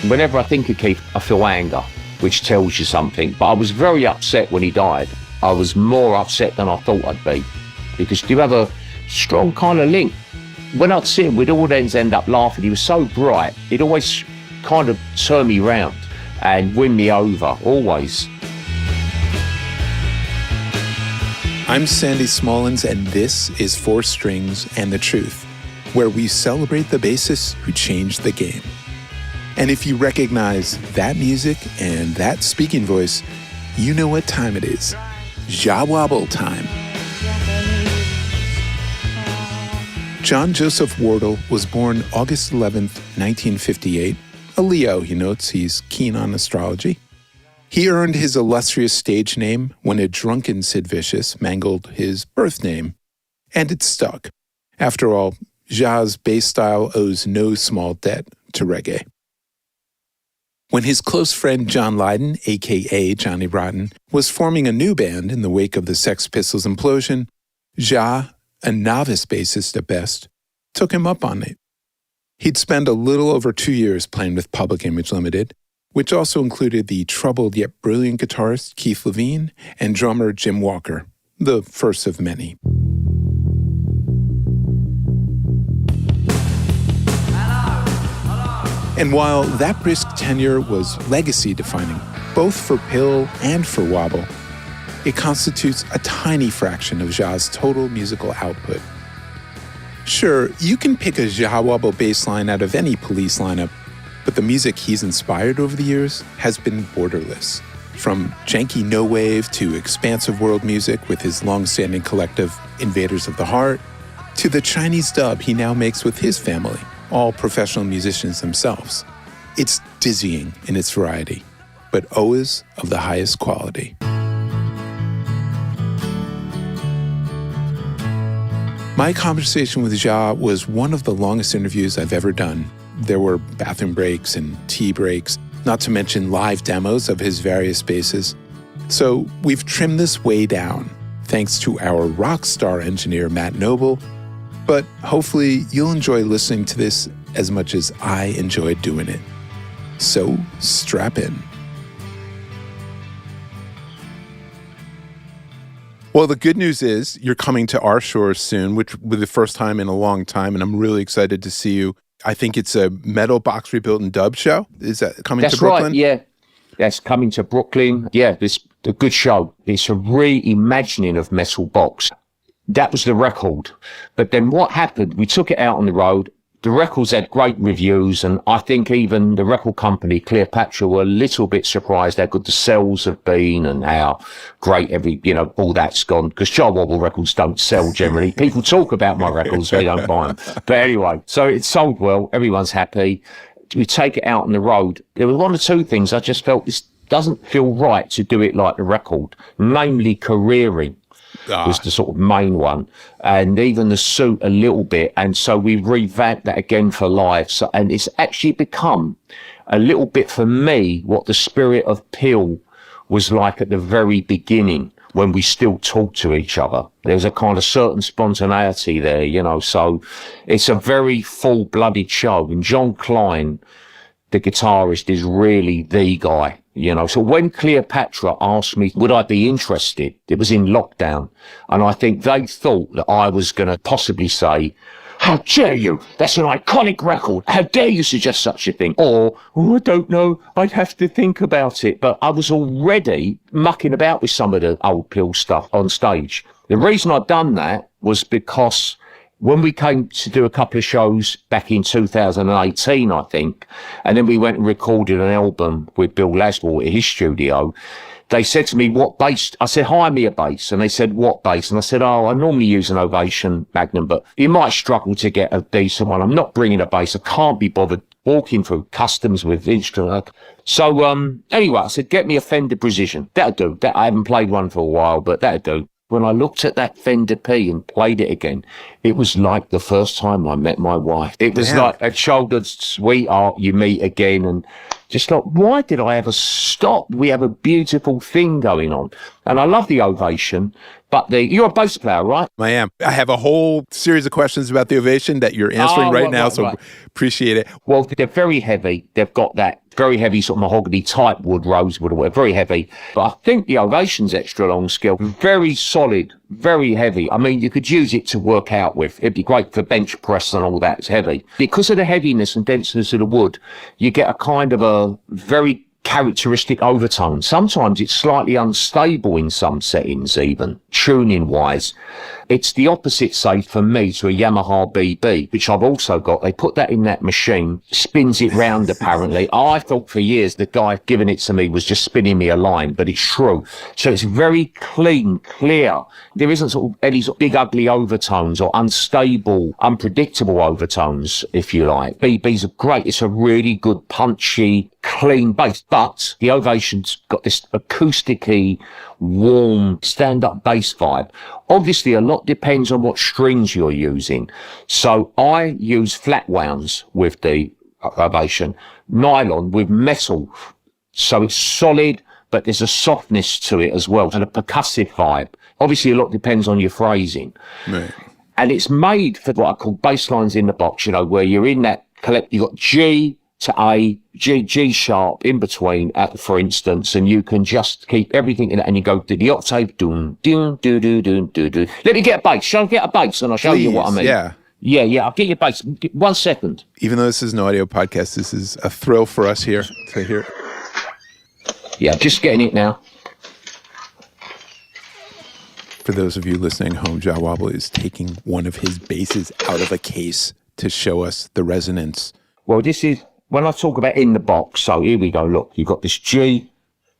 Whenever I think of Keith, I feel anger, which tells you something. But I was very upset when he died. I was more upset than I thought I'd be, because you have a strong kind of link. When I'd see him, we'd all end up laughing. He was so bright. He'd always kind of turn me round and win me over, always. I'm Sandy Smallins, and this is Four Strings and the Truth, where we celebrate the bassists who changed the game. And if you recognize that music and that speaking voice, you know what time it is. Jah Wobble time. John Joseph Wardle was born August 11th, 1958. A Leo, he notes. He's keen on astrology. He earned his illustrious stage name when a drunken Sid Vicious mangled his birth name, and it stuck. After all, Jah's bass style owes no small debt to reggae. When his close friend John Lydon, a.k.a. Johnny Rotten, was forming a new band in the wake of the Sex Pistols implosion, Jah, a novice bassist at best, took him up on it. He'd spend a little over 2 years playing with Public Image Ltd., which also included the troubled yet brilliant guitarist Keith Levine and drummer Jim Walker, the first of many. And while that brisk tenure was legacy-defining, both for Pill and for Wobble, it constitutes a tiny fraction of Jah's total musical output. Sure, you can pick a Jah Wobble bass line out of any Police lineup, but the music he's inspired over the years has been borderless. From janky no wave to expansive world music with his long-standing collective Invaders of the Heart, to the Chinese dub he now makes with his family, all professional musicians themselves. It's dizzying in its variety, but always of the highest quality. My conversation with Jah was one of the longest interviews I've ever done. There were bathroom breaks and tea breaks, not to mention live demos of his various basses. So we've trimmed this way down, thanks to our rock star engineer, Matt Noble. But hopefully you'll enjoy listening to this as much as I enjoyed doing it. So strap in. Well, the good news is you're coming to our shores soon, which will be the first time in a long time, and I'm really excited to see you. I think it's a metal box rebuilt and dub show. Is that coming to Brooklyn? That's right, yeah. That's coming to Brooklyn. Yeah, it's a good show. It's a reimagining of Metal Box. That was the record. But then what happened, we took it out on the road. The records had great reviews, and I think even the record company, Cleopatra, were a little bit surprised how good the sales have been and how great all that's gone. Because Jah Wobble records don't sell generally. People talk about my records, they don't buy them. But anyway, so it sold well, everyone's happy. We take it out on the road. There were one or two things I just felt this doesn't feel right to do it like the record, namely careering. Was the sort of main one, and even the suit a little bit, and so we revamped that again for live. So, and it's actually become a little bit for me what the spirit of Pill was like at the very beginning when we still talked to each other. There's a kind of certain spontaneity there, so it's a very full-blooded show, and John Klein, the guitarist, is really the guy. So when Cleopatra asked me, would I be interested? It was in lockdown. And I think they thought that I was going to possibly say, how dare you? That's an iconic record. How dare you suggest such a thing? Or, I don't know. I'd have to think about it. But I was already mucking about with some of the old Pill stuff on stage. The reason I'd done that was because when we came to do a couple of shows back in 2018, I think, and then we went and recorded an album with Bill Laswell at his studio, they said to me, what bass? I said, hire me a bass. And they said, what bass? And I said, I normally use an Ovation Magnum, but you might struggle to get a decent one. I'm not bringing a bass. I can't be bothered walking through customs with instruments. So anyway, I said, get me a Fender Precision. That'll do. I haven't played one for a while, but that'll do. When I looked at that Fender P and played it again, it was like the first time I met my wife. It was like a childhood sweetheart you meet again, and just like, why did I ever stop? We have a beautiful thing going on. And I love the Ovation, but you're a bass player, right? I am. I have a whole series of questions about the Ovation that you're answering right now, so appreciate it. Well, they're very heavy. They've got that very heavy sort of mahogany type wood, rosewood or whatever, very heavy. But I think the Ovation's extra long scale, very solid, very heavy. I mean, you could use it to work out with. It'd be great for bench press and all that. It's heavy. Because of the heaviness and denseness of the wood, you get a kind of a very characteristic overtone. Sometimes it's slightly unstable in some settings, even tuning wise. It's the opposite, say, for me, to a Yamaha BB, which I've also got. They put that in that machine, spins it round apparently. I thought for years the guy giving it to me was just spinning me a line, but it's true. So it's very clean, clear. There isn't sort of any sort of big ugly overtones or unstable, unpredictable overtones, if you like. BBs are great. It's a really good, punchy, clean bass, but the Ovation's got this acousticy, warm, stand-up bass vibe. Obviously, a lot depends on what strings you're using. So I use flat wounds with the Ovation, nylon with metal. So it's solid, but there's a softness to it as well, and a percussive vibe. Obviously, a lot depends on your phrasing. Right. And it's made for what I call bass lines in the box, you know, where you're in that collect, you've got G to A, G sharp in between, for instance, and you can just keep everything in it, and you go to the octave, doon, doon, doo, doo, doon, doo, doo. Let me get a bass. Shall I get a bass, and I'll show you what I mean? Yeah. Yeah, I'll get your bass. 1 second. Even though this is an audio podcast, this is a thrill for us here to hear. Yeah, just getting it now. For those of you listening at home, Jah Wobble is taking one of his basses out of a case to show us the resonance. Well, this is, when I talk about in the box, so here we go, look, you've got this G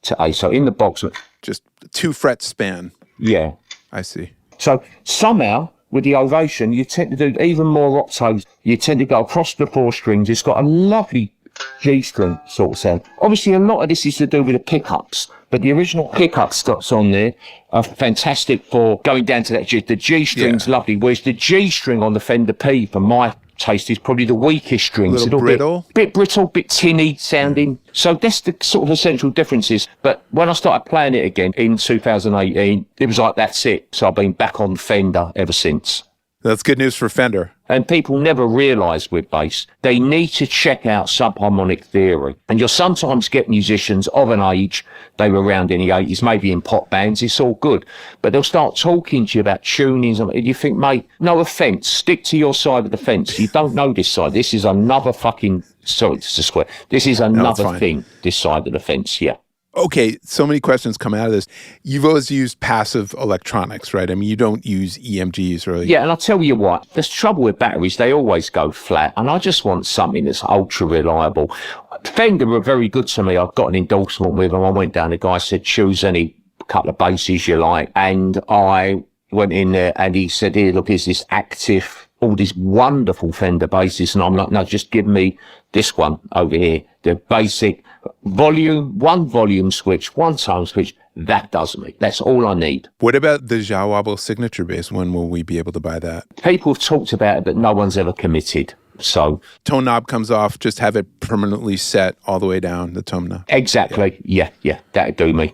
to A, so in the box. Just 2 fret span. Yeah. I see. So somehow, with the Ovation, you tend to do even more octaves. You tend to go across the 4 strings. It's got a lovely G string sort of sound. Obviously, a lot of this is to do with the pickups, but the original pickup stops on there are fantastic for going down to that G. The G string's lovely, whereas the G string on the Fender P, for my taste, is probably the weakest string. A little brittle? Bit brittle, bit tinny sounding. So that's the sort of essential differences. But when I started playing it again in 2018, it was like, that's it. So I've been back on Fender ever since. That's good news for Fender. And people never realise with bass, they need to check out subharmonic theory. And you'll sometimes get musicians of an age, they were around in the 80s, maybe in pop bands, it's all good. But they'll start talking to you about tunings, and you think, mate, no offence, stick to your side of the fence. You don't know this side. This is another fucking, sorry, it's a swear. This is another thing, this side of the fence, yeah. Okay, so many questions come out of this. You've always used passive electronics, right? I mean, you don't use EMGs really. Yeah, and I'll tell you what, there's trouble with batteries. They always go flat, and I just want something that's ultra reliable. Fender were very good to me. I've got an endorsement with them. I went down, the guy said, choose any couple of basses you like. And I went in there and he said, here, look, here's this active, all these wonderful Fender basses. And I'm like, no, just give me this one over here. The basic volume, 1 volume switch, 1 tone switch. That does me. That's all I need. What about the Jah Wobble signature bass? When will we be able to buy that? People have talked about it, but no one's ever committed. So tone knob comes off, just have it permanently set all the way down, the tone knob. Exactly. Yeah, that'd do me.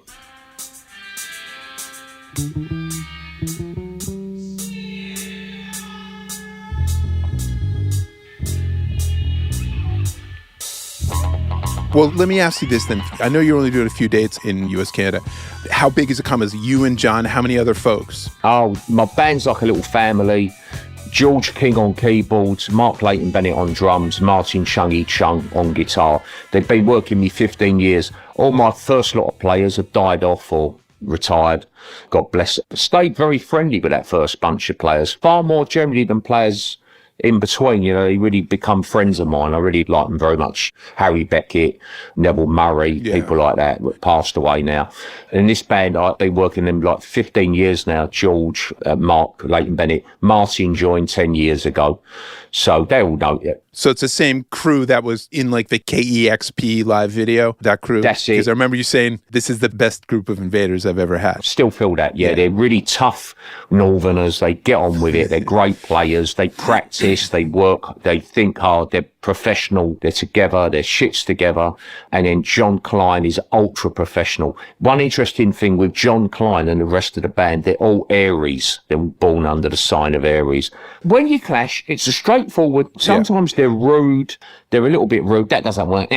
Well, let me ask you this then. I know you're only doing a few dates in US, Canada. How big is it come as you and John? How many other folks? Oh, my band's like a little family. George King on keyboards, Mark Leighton Bennett on drums, Martin Chungy Chung on guitar. They've been working me 15 years. All my first lot of players have died off or retired. God bless it. Stayed very friendly with that first bunch of players. Far more generally than players in between, you know, they really become friends of mine. I really like them very much. Harry Beckett, Neville Murray, people like that, passed away now. And this band, I've been working them like 15 years now. George, Mark, Leighton Bennett, Martin joined 10 years ago. So they all know it. So it's the same crew that was in like the KEXP live video, that crew? That's it. Because I remember you saying, this is the best group of Invaders I've ever had. Still feel that, yeah. They're really tough Northerners. They get on with it. They're great players. They practice, they work, they think hard. They're professional. They're together. They're shits together. And then John Klein is ultra professional. One interesting thing with John Klein and the rest of the band, they're all Aries. They're born under the sign of Aries. When you clash, it's a straightforward, sometimes they're rude, they're a little bit rude. That doesn't work,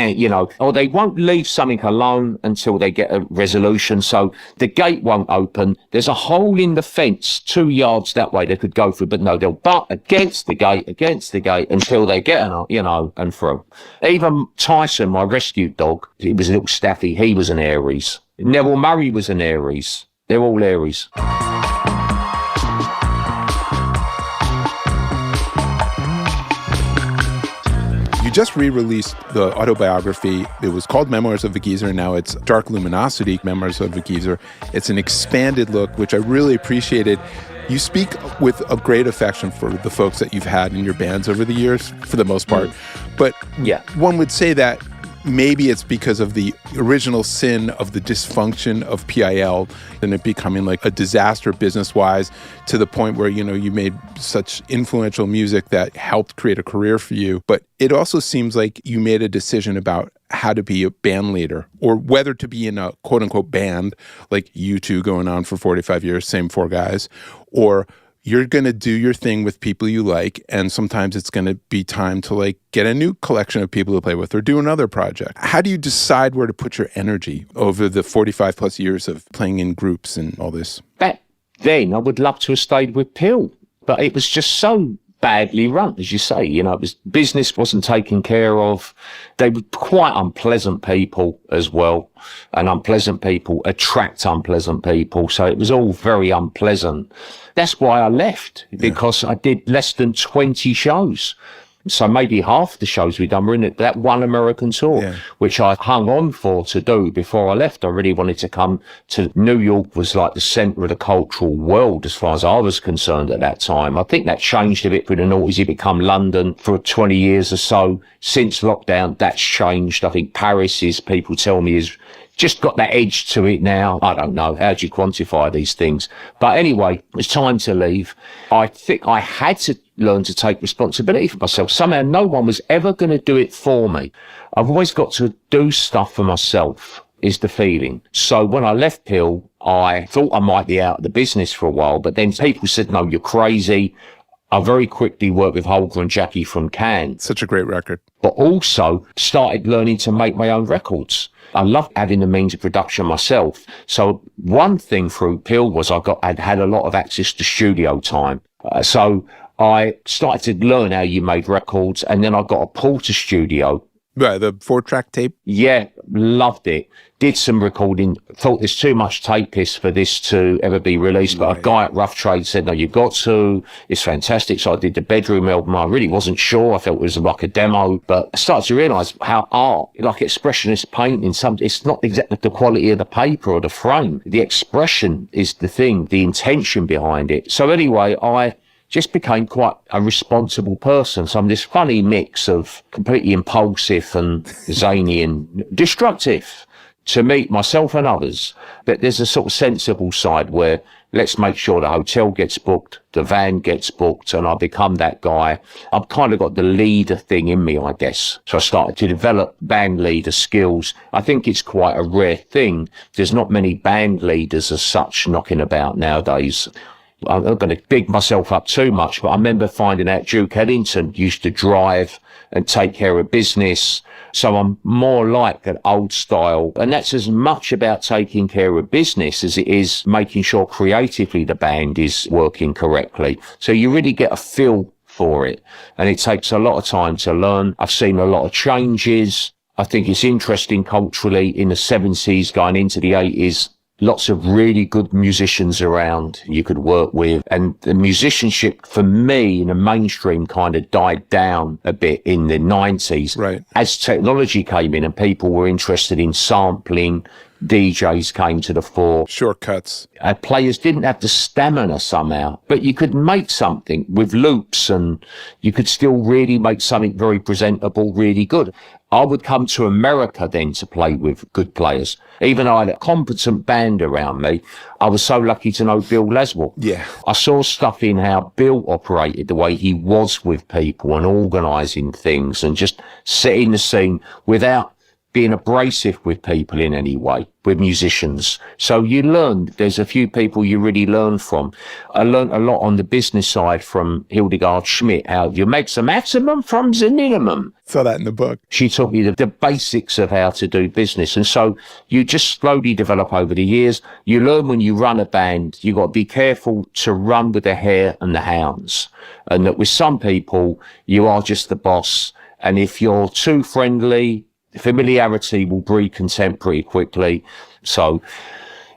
or they won't leave something alone until they get a resolution. So the gate won't open. There's a hole in the fence 2 yards that way they could go through, but no, they'll butt against the gate until they get and through. Even Tyson, my rescue dog, he was a little staffy. He was an Aries. Neville Murray was an Aries. They're all Aries. You just re-released the autobiography. It was called Memoirs of a Geezer, and now it's Dark Luminosity, Memoirs of a Geezer. It's an expanded look, which I really appreciated. You speak with a great affection for the folks that you've had in your bands over the years, for the most part. But yeah, one would say that maybe it's because of the original sin of the dysfunction of PIL and it becoming like a disaster business-wise, to the point where, you made such influential music that helped create a career for you. But it also seems like you made a decision about how to be a band leader, or whether to be in a quote-unquote band, like you two going on for 45 years, same four guys, or you're going to do your thing with people you like, and sometimes it's going to be time to get a new collection of people to play with or do another project. How do you decide where to put your energy over the 45 plus years of playing in groups and all this? Back then, I would love to have stayed with Pill, but it was just so badly run, as you say. Business wasn't taken care of. They were quite unpleasant people as well, and unpleasant people attract unpleasant people, so it was all very unpleasant. That's why I left, because I did less than 20 shows. So maybe half the shows we'd done were in that one American tour, which I hung on for to do before I left. I really wanted to come to New York. Was like the centre of the cultural world as far as I was concerned at that time. I think that changed a bit through the noughties. It become London for 20 years or so. Since lockdown, that's changed. I think Paris is, people tell me, is just got that edge to it now. I don't know. How do you quantify these things? But anyway, it's time to leave. I think I had to learn to take responsibility for myself. Somehow no one was ever going to do it for me. I've always got to do stuff for myself, is the feeling. So when I left Pill, I thought I might be out of the business for a while, but then people said, no, you're crazy. I very quickly worked with Holger and Jackie from Cannes. Such a great record. But also started learning to make my own records. I loved having the means of production myself. So one thing through Pill was I'd had a lot of access to studio time. So I started to learn how you made records, and then I got a Porter studio. Right, the 4-track tape? Yeah, loved it. Did some recording, thought there's too much tapists for this to ever be released, but a guy at Rough Trade said, no, you've got to, it's fantastic. So I did the Bedroom album. I really wasn't sure. I felt it was like a demo, but I started to realise how art, like expressionist painting, it's not exactly the quality of the paper or the frame. The expression is the thing, the intention behind it. So anyway, I just became quite a responsible person. So I'm this funny mix of completely impulsive and zany and destructive to meet myself and others. But there's a sort of sensible side where let's make sure the hotel gets booked, the van gets booked, and I become that guy. I've kind of got the leader thing in me, I guess. So I started to develop band leader skills. I think it's quite a rare thing. There's not many band leaders as such knocking about nowadays. I'm not going to big myself up too much, but I remember finding out Duke Ellington used to drive and take care of business. So I'm more like an old style. And that's as much about taking care of business as it is making sure creatively the band is working correctly. So you really get a feel for it. And it takes a lot of time to learn. I've seen a lot of changes. I think it's interesting culturally in the 70s going into the 80s. Lots of really good musicians around you could work with. And the musicianship for me in the mainstream kind of died down a bit in the 90s. Right. As technology came in and people were interested in sampling, DJs came to the fore. Shortcuts. Players didn't have the stamina somehow, but you could make something with loops and you could still really make something very presentable, really good. I would come to America then to play with good players. Even though I had a competent band around me, I was so lucky to know Bill Laswell. Yeah. I saw stuff in how Bill operated, the way he was with people and organising things and just setting the scene without being abrasive with people in any way, with musicians. So you learn, there's a few people you really learn from. I learned a lot on the business side from Hildegard Schmidt, how you make the maximum from the minimum. Saw that in the book. She taught me the basics of how to do business. And so you just slowly develop over the years. You learn when you run a band, you got to be careful to run with the hare and the hounds. And that with some people, you are just the boss. And if you're too friendly, familiarity will breed contempt pretty quickly. So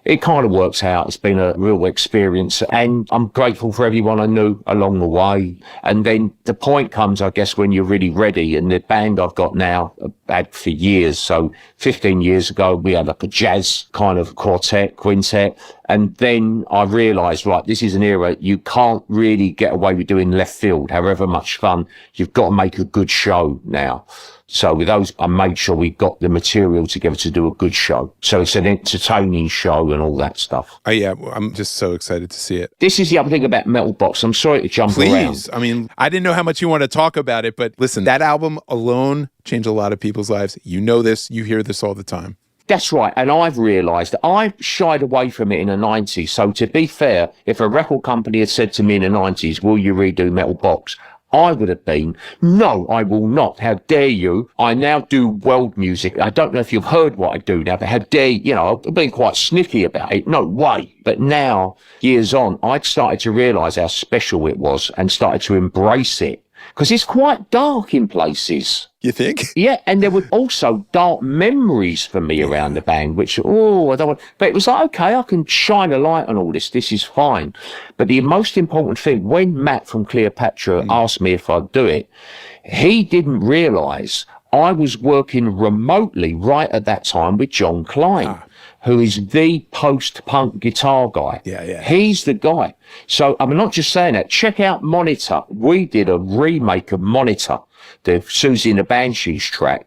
it kind of works out. It's been a real experience, and I'm grateful for everyone I knew along the way. And then the point comes, I guess, when you're really ready. And the band I've got now, I've had for years. So 15 years ago, we had like a jazz kind of quintet. And then I realised, right, this is an era you can't really get away with doing left field, however much fun. You've got to make a good show now. So with those, I made sure we got the material together to do a good show. So it's an entertaining show and all that stuff. Oh, yeah. I'm just so excited to see it. This is the other thing about Metal Box. I'm sorry to jump around. Please. I mean, I didn't know how much you want to talk about it, but listen, that album alone changed a lot of people's lives. You know this. You hear this all the time. That's right. And I've realised that I shied away from it in the 90s. So to be fair, if a record company had said to me in the 90s, will you redo Metal Box? I would have been, no, I will not. How dare you? I now do world music. I don't know if you've heard what I do now, but how dare you? Know, I've been quite snippy about it. No way. But now, years on, I'd started to realise how special it was and started to embrace it. Because it's quite dark in places. You think? Yeah, and there were also dark memories for me around the band, which, I don't want... But it was like, okay, I can shine a light on all this. This is fine. But the most important thing, when Matt from Cleopatra asked me if I'd do it, he didn't realise I was working remotely right at that time with John Klein, who is the post-punk guitar guy. Yeah. He's the guy. So I'm not just saying that. Check out Monitor. We did a remake of Monitor, the Susie and the Banshees track.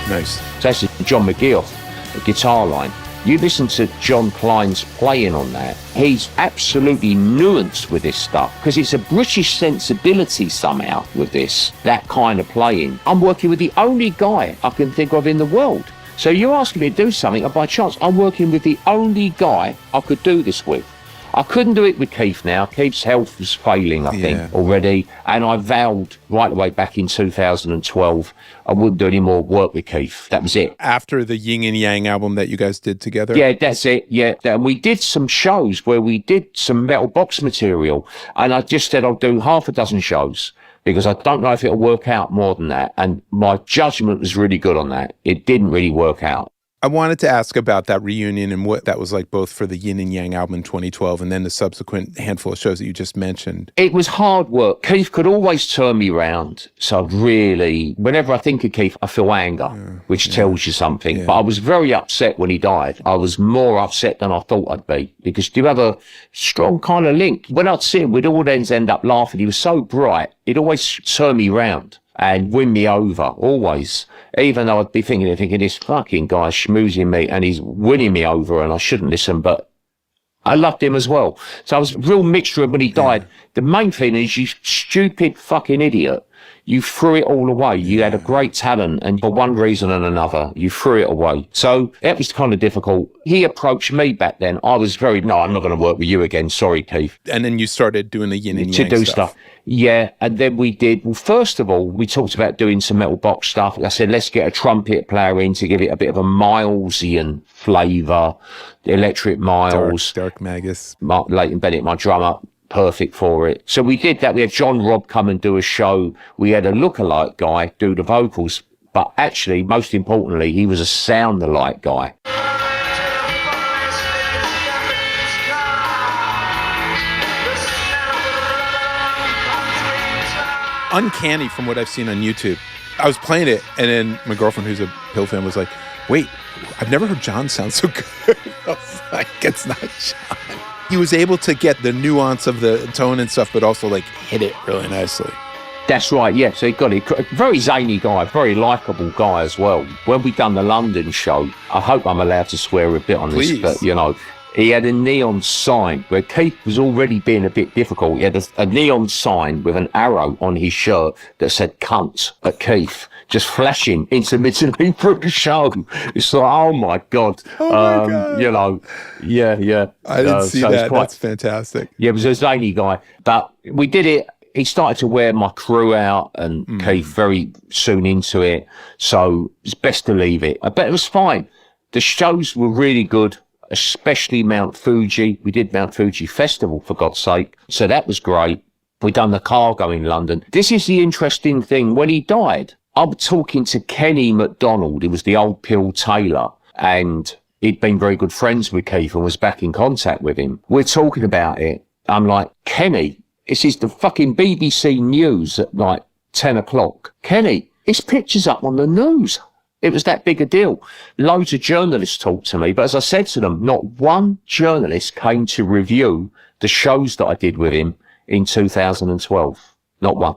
Nice. So that's John McGeoch, the guitar line. You listen to John Klein's playing on that, he's absolutely nuanced with this stuff because it's a British sensibility somehow with this, that kind of playing. I'm working with the only guy I can think of in the world. So you're asking me to do something, and by chance, I'm working with the only guy I could do this with. I couldn't do it with Keith now. Keith's health was failing, I think, already. And I vowed right away back in 2012, I wouldn't do any more work with Keith. That was it. After the Yin and Yang album that you guys did together? Yeah, that's it. Yeah. And we did some shows where we did some Metal Box material. And I just said I'll do half a dozen shows because I don't know if it'll work out more than that. And my judgment was really good on that. It didn't really work out. I wanted to ask about that reunion and what that was like both for the Yin and Yang album in 2012 and then the subsequent handful of shows that you just mentioned. It was hard work. Keith could always turn me around. So really, whenever I think of Keith, I feel anger, which tells you something. Yeah. But I was very upset when he died. I was more upset than I thought I'd be because you have a strong kind of link. When I'd see him, we'd all end up laughing. He was so bright. He'd always turn me round and win me over, always. Even though I'd be thinking, this fucking guy's schmoozing me and he's winning me over and I shouldn't listen, but I loved him as well. So I was a real mixture of when he died. The main thing is, you stupid fucking idiot, you threw it all away. You had a great talent and for one reason and another, you threw it away. So it was kind of difficult. He approached me back then. I was no, I'm not going to work with you again. Sorry, Keith. And then you started doing the Yin and Yang to do stuff. Yeah, and then we did, well, first of all, we talked about doing some Metal Box stuff. I said, let's get a trumpet player in to give it a bit of a Milesian flavour, the Electric Miles. Dark Magus. Mark Leighton Bennett, my drummer, perfect for it. So we did that. We had John Robb come and do a show. We had a lookalike guy do the vocals, but actually, most importantly, he was a sound-alike guy. Uncanny from what I've seen on YouTube. I was playing it, and then my girlfriend, who's a Pill fan, was like, wait, I've never heard John sound so good. I was like, it's not John. He was able to get the nuance of the tone and stuff, but also like hit it really nicely. That's right, yeah. So he got it. Very zany guy, very likeable guy as well. When we done the London show, I hope I'm allowed to swear a bit on Please. this, but he had a neon sign where Keith was already being a bit difficult. He had a neon sign with an arrow on his shirt that said cunt at Keith, just flashing intermittently through the show. It's like, oh my God. You know, yeah. I didn't see that. That's fantastic. Yeah, it was a zany guy. But we did it. He started to wear my crew out and Keith very soon into it. So it's best to leave it. But it was fine. The shows were really good, especially Mount Fuji. We did Mount Fuji Festival, for God's sake. So that was great. We done the Cargo in London. This is the interesting thing. When he died, I'm talking to Kenny MacDonald. He was the old Pill Taylor. And he'd been very good friends with Keith and was back in contact with him. We're talking about it. I'm like, Kenny, this is the fucking BBC News at like 10 o'clock. Kenny, his picture's up on the news. It was that big a deal. Loads of journalists talked to me, but as I said to them, not one journalist came to review the shows that I did with him in 2012. Not one.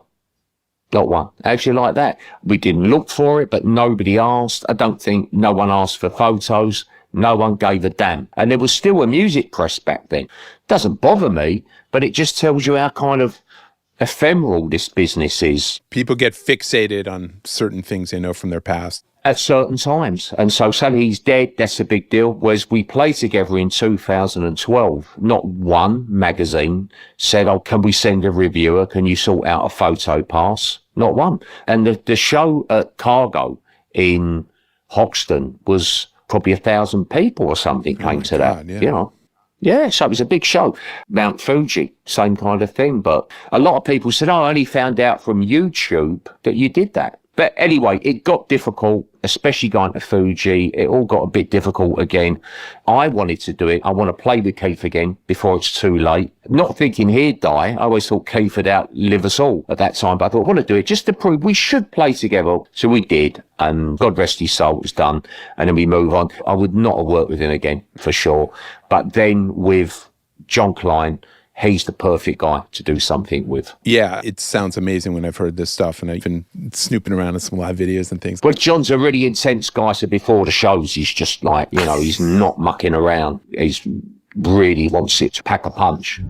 Not one. Actually like that. We didn't look for it, but nobody asked. I don't think no one asked for photos. No one gave a damn. And there was still a music press back then. Doesn't bother me, but it just tells you how kind of ephemeral this business is. People get fixated on certain things they know from their past. At certain times. And so suddenly he's dead, that's a big deal. Whereas we played together in 2012, not one magazine said, oh, can we send a reviewer? Can you sort out a photo pass? Not one. And the show at Cargo in Hoxton was probably 1,000 people or something came to that, you know. Yeah, so it was a big show. Mount Fuji, same kind of thing. But a lot of people said, oh, I only found out from YouTube that you did that. But anyway, it got difficult, especially going to Fuji. It all got a bit difficult again. I wanted to do it. I want to play with Keith again before it's too late. Not thinking he'd die. I always thought Keith would outlive us all at that time. But I thought, I want to do it just to prove we should play together. So we did. And God rest his soul, it was done. And then we move on. I would not have worked with him again, for sure. But then with John Klein, he's the perfect guy to do something with. Yeah, it sounds amazing when I've heard this stuff, and I've been snooping around in some live videos and things. Well, John's a really intense guy, so before the shows, he's just like, you know, he's not mucking around. He's really wants it to pack a punch.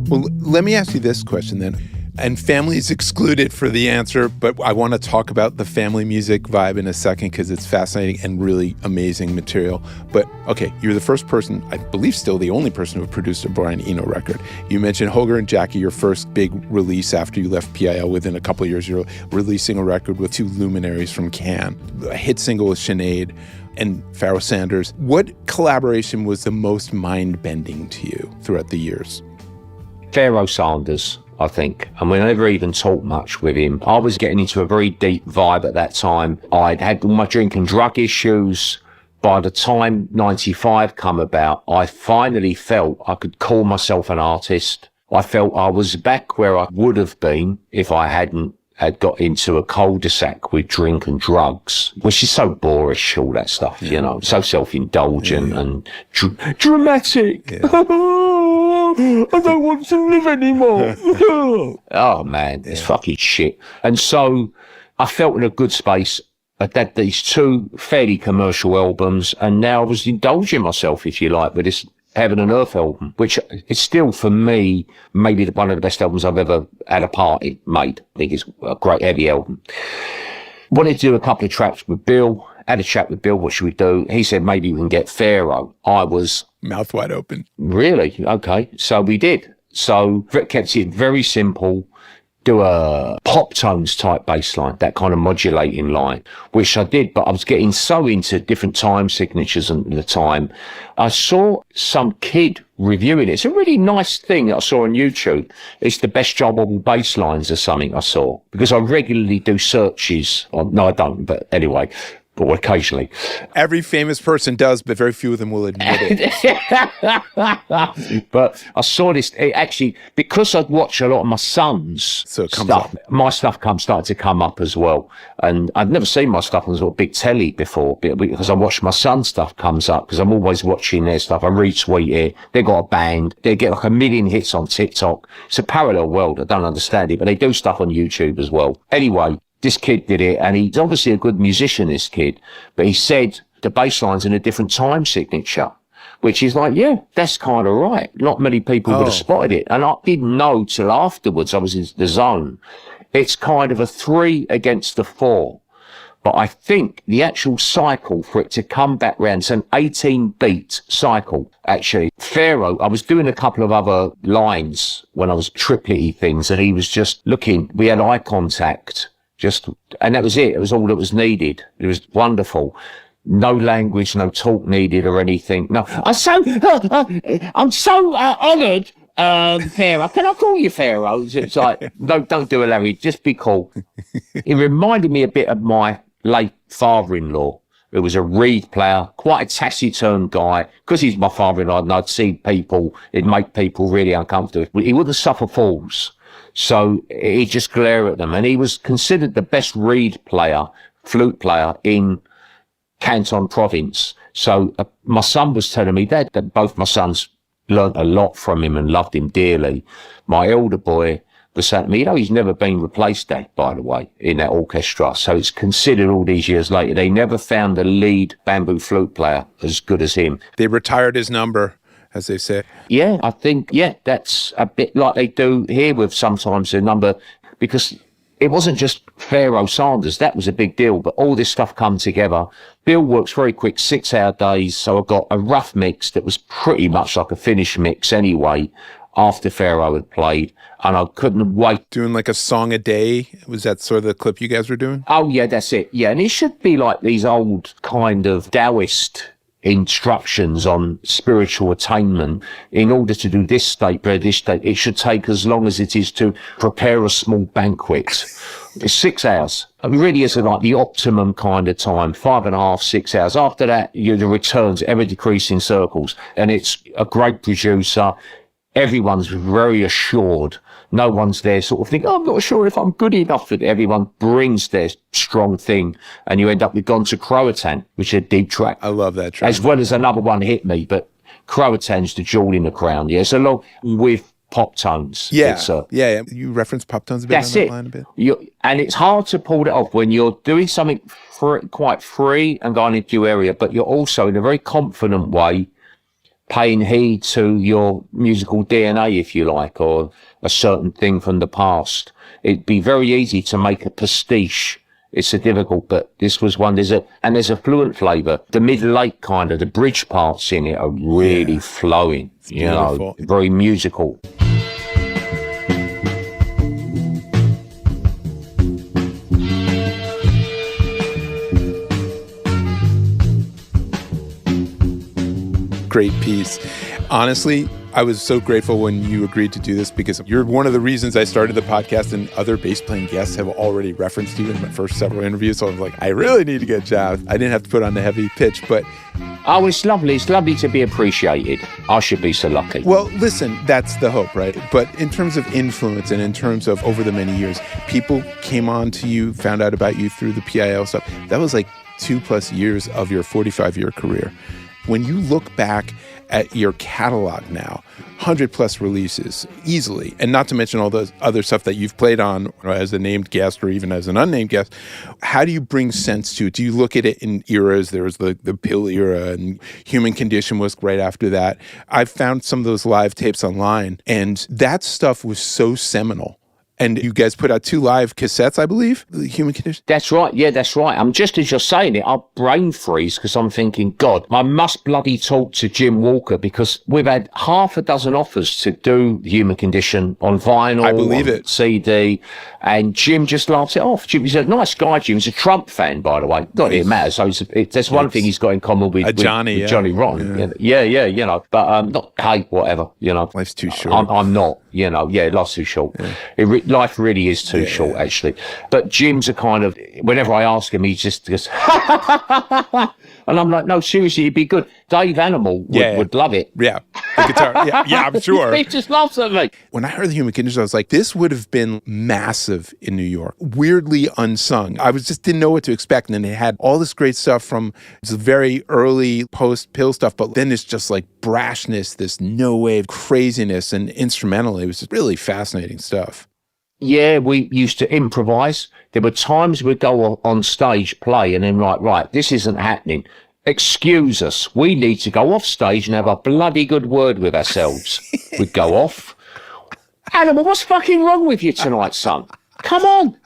Well, let me ask you this question then. And family's excluded for the answer, but I want to talk about the family music vibe in a second because it's fascinating and really amazing material. But okay, you're the first person, I believe still the only person who produced a Brian Eno record. You mentioned Hoger and Jackie, your first big release after you left PIL. Within a couple of years, you're releasing a record with two luminaries from Cannes. A hit single with Sinead and Pharoah Sanders. What collaboration was the most mind-bending to you throughout the years? Pharoah Sanders, I think. And we never even talked much with him. I was getting into a very deep vibe at that time. I'd had all my drink and drug issues. By the time 95 come about, I finally felt I could call myself an artist. I felt I was back where I would have been if I hadn't had got into a cul-de-sac with drink and drugs, which is so boorish, all that stuff, you know, so self-indulgent and dramatic. Yeah. I don't want to live anymore. Oh, man, it's fucking shit. And so I felt in a good space. I had these two fairly commercial albums, and now I was indulging myself, if you like, with this Heaven and Earth album, which is still, for me, maybe one of the best albums I've ever had a party made. I think it's a great heavy album. Wanted to do a couple of tracks with Bill. Had a chat with Bill, what should we do? He said, maybe we can get Pharaoh. I was... mouth wide open. Really? Okay. So we did. So kept it very simple. Do a pop tones type bass line, that kind of modulating line, which I did, but I was getting so into different time signatures at the time. I saw some kid reviewing it. It's a really nice thing that I saw on YouTube. It's the best Jah Wobble bass lines or something I saw, because I regularly do searches on, no, I don't, but anyway, or occasionally. Every famous person does, but very few of them will admit it. But I saw this, actually, because I'd watched a lot of my son's stuff, my stuff started to come up as well. And I'd never seen my stuff on sort of big telly before, because I watched my son's stuff comes up, because I'm always watching their stuff. I retweet it. They got a band. They get like 1 million hits on TikTok. It's a parallel world. I don't understand it, but they do stuff on YouTube as well. Anyway, this kid did it, and he's obviously a good musician, this kid, but he said the bass line's in a different time signature, which is like, yeah, that's kind of right. Not many people would have spotted it. And I didn't know till afterwards, I was in the zone. It's kind of a 3 against the 4. But I think the actual cycle for it to come back round, it's an 18-beat cycle, actually. Pharaoh, I was doing a couple of other lines when I was triplet-y things, and he was just looking. We had eye contact, and that was it. It was all that was needed. It was wonderful. No language, no talk needed or anything. No, I'm so honoured, Pharaoh. Can I call you Pharaoh? It's like, no, don't do it, Larry. Just be cool. It reminded me a bit of my late father-in-law, who was a reed player, quite a taciturn guy. Because he's my father-in-law, and I'd see people, it'd make people really uncomfortable. He wouldn't suffer fools, so he'd just glare at them. And he was considered the best reed player, flute player in Canton province. So my son was telling me that both my sons learnt a lot from him and loved him dearly. My elder boy was saying to me, he's never been replaced, Dad, by the way, in that orchestra. So it's considered all these years later, they never found a lead bamboo flute player as good as him. They retired his number, as they say. Yeah, I think, that's a bit like they do here with sometimes a number, because it wasn't just Pharaoh Sanders, that was a big deal, but all this stuff come together. Bill works very quick, 6-hour days, so I got a rough mix that was pretty much like a finished mix anyway, after Pharaoh had played, and I couldn't wait. Doing like a song a day? Was that sort of the clip you guys were doing? Oh, yeah, that's it. Yeah, and it should be like these old kind of Taoist instructions on spiritual attainment. In order to do this state, it should take as long as it is to prepare a small banquet. It's 6 hours. It really is like the optimum kind of time, 5.5, 6 hours. After that, the returns ever decrease in circles, and it's a great producer. Everyone's very assured. No one's there sort of thinking, I'm not sure if I'm good enough for it. Everyone brings their strong thing, and you end up with Gone to Croatan, which is a deep track. I love that track. As well as another one, Hit Me, but Croatan's the jewel in the crown. Yeah, it's along with pop tones. Yeah, You reference pop tones a bit. That's on that it. Line a bit. And it's hard to pull that off when you're doing something quite free and going into your area, but you're also in a very confident way paying heed to your musical DNA, if you like, or a certain thing from the past. It'd be very easy to make a pastiche. It's a difficult, but this was one. There's a fluent flavour. The mid-late kind of, the bridge parts in it are really flowing, very musical. Great piece. Honestly, I was so grateful when you agreed to do this, because you're one of the reasons I started the podcast, and other bass playing guests have already referenced you in my first several interviews. So I was like, I really need to get Jah. I didn't have to put on the heavy pitch, but... Oh, it's lovely. It's lovely to be appreciated. I should be so lucky. Well, listen, that's the hope, right? But in terms of influence and in terms of over the many years, people came on to you, found out about you through the PIL stuff. That was like 2+ years of your 45-year career. When you look back at your catalog now, 100+ releases easily, and not to mention all those other stuff that you've played on as a named guest or even as an unnamed guest, how do you bring sense to it? Do you look at it in eras? There was the Pill era, and Human Condition was right after that. I've found some of those live tapes online, and that stuff was so seminal. And you guys put out 2 live cassettes, I believe, The Human Condition? That's right. Yeah, that's right. I'm just as you're saying it, I brain freeze because I'm thinking, God, I must bloody talk to Jim Walker, because we've had half a dozen offers to do The Human Condition on vinyl, I believe it. CD, and Jim just laughs it off. He's a nice guy, Jim. He's a Trump fan, by the way. Not that it matters. So that's one thing he's got in common with Johnny, with Johnny Rotten. Yeah, but not, hey, whatever, Life's too short. I'm not, life's too short. Yeah. Life really is too short, actually. But Jim's a kind of, whenever I ask him, he just goes, and I'm like, no, seriously, it'd be good. Dave Animal would love it. Yeah, the guitar. Yeah, I'm sure. He just laughs at me. When I heard The Human Condition, I was like, this would have been massive in New York. Weirdly unsung. I just didn't know what to expect. And then it had all this great stuff from the very early post-Pill stuff, but then it's just like brashness, this no-wave craziness, and instrumentally, it was just really fascinating stuff. Yeah, we used to improvise. There were times we'd go on stage, play, and then right, this isn't happening. Excuse us. We need to go off stage and have a bloody good word with ourselves. We'd go off. Animal, what's fucking wrong with you tonight, son? Come on.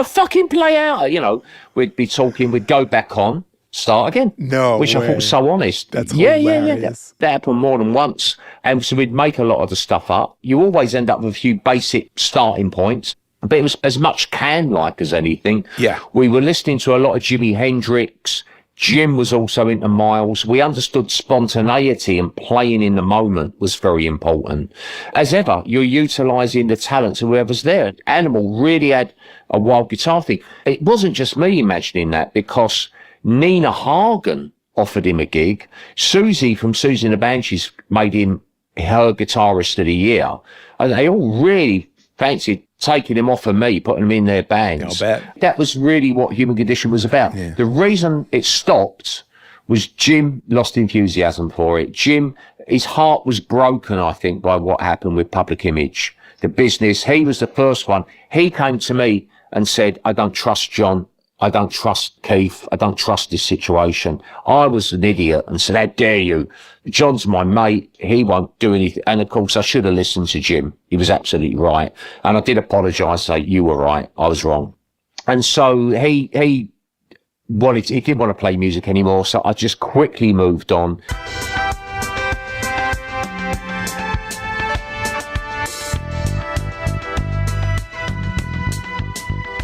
Fucking play out. We'd be talking, we'd go back on, start again. No Which way. I thought was so honest. That's Yeah. hilarious. That happened more than once. And so we'd make a lot of the stuff up. You always end up with a few basic starting points. But it was as much can-like as anything. Yeah. We were listening to a lot of Jimi Hendrix. Jim was also into Miles. We understood spontaneity, and playing in the moment was very important. As ever, you're utilising the talents of whoever's there. Animal really had a wild guitar thing. It wasn't just me imagining that, because Nina Hagen offered him a gig. Susie from Susie and the Banshees made him her guitarist of the year. And they all really fancied taking him off of me, putting him in their bands. I'll bet. That was really what Human Condition was about. Yeah. The reason it stopped was Jim lost enthusiasm for it. Jim, his heart was broken, I think, by what happened with Public Image. The business, he was the first one. He came to me and said, I don't trust John. I don't trust Keith. I don't trust this situation. I was an idiot and said, how dare you? John's my mate. He won't do anything. And of course, I should have listened to Jim. He was absolutely right. And I did apologise, say, you were right. I was wrong. And so he didn't want to play music anymore. So I just quickly moved on.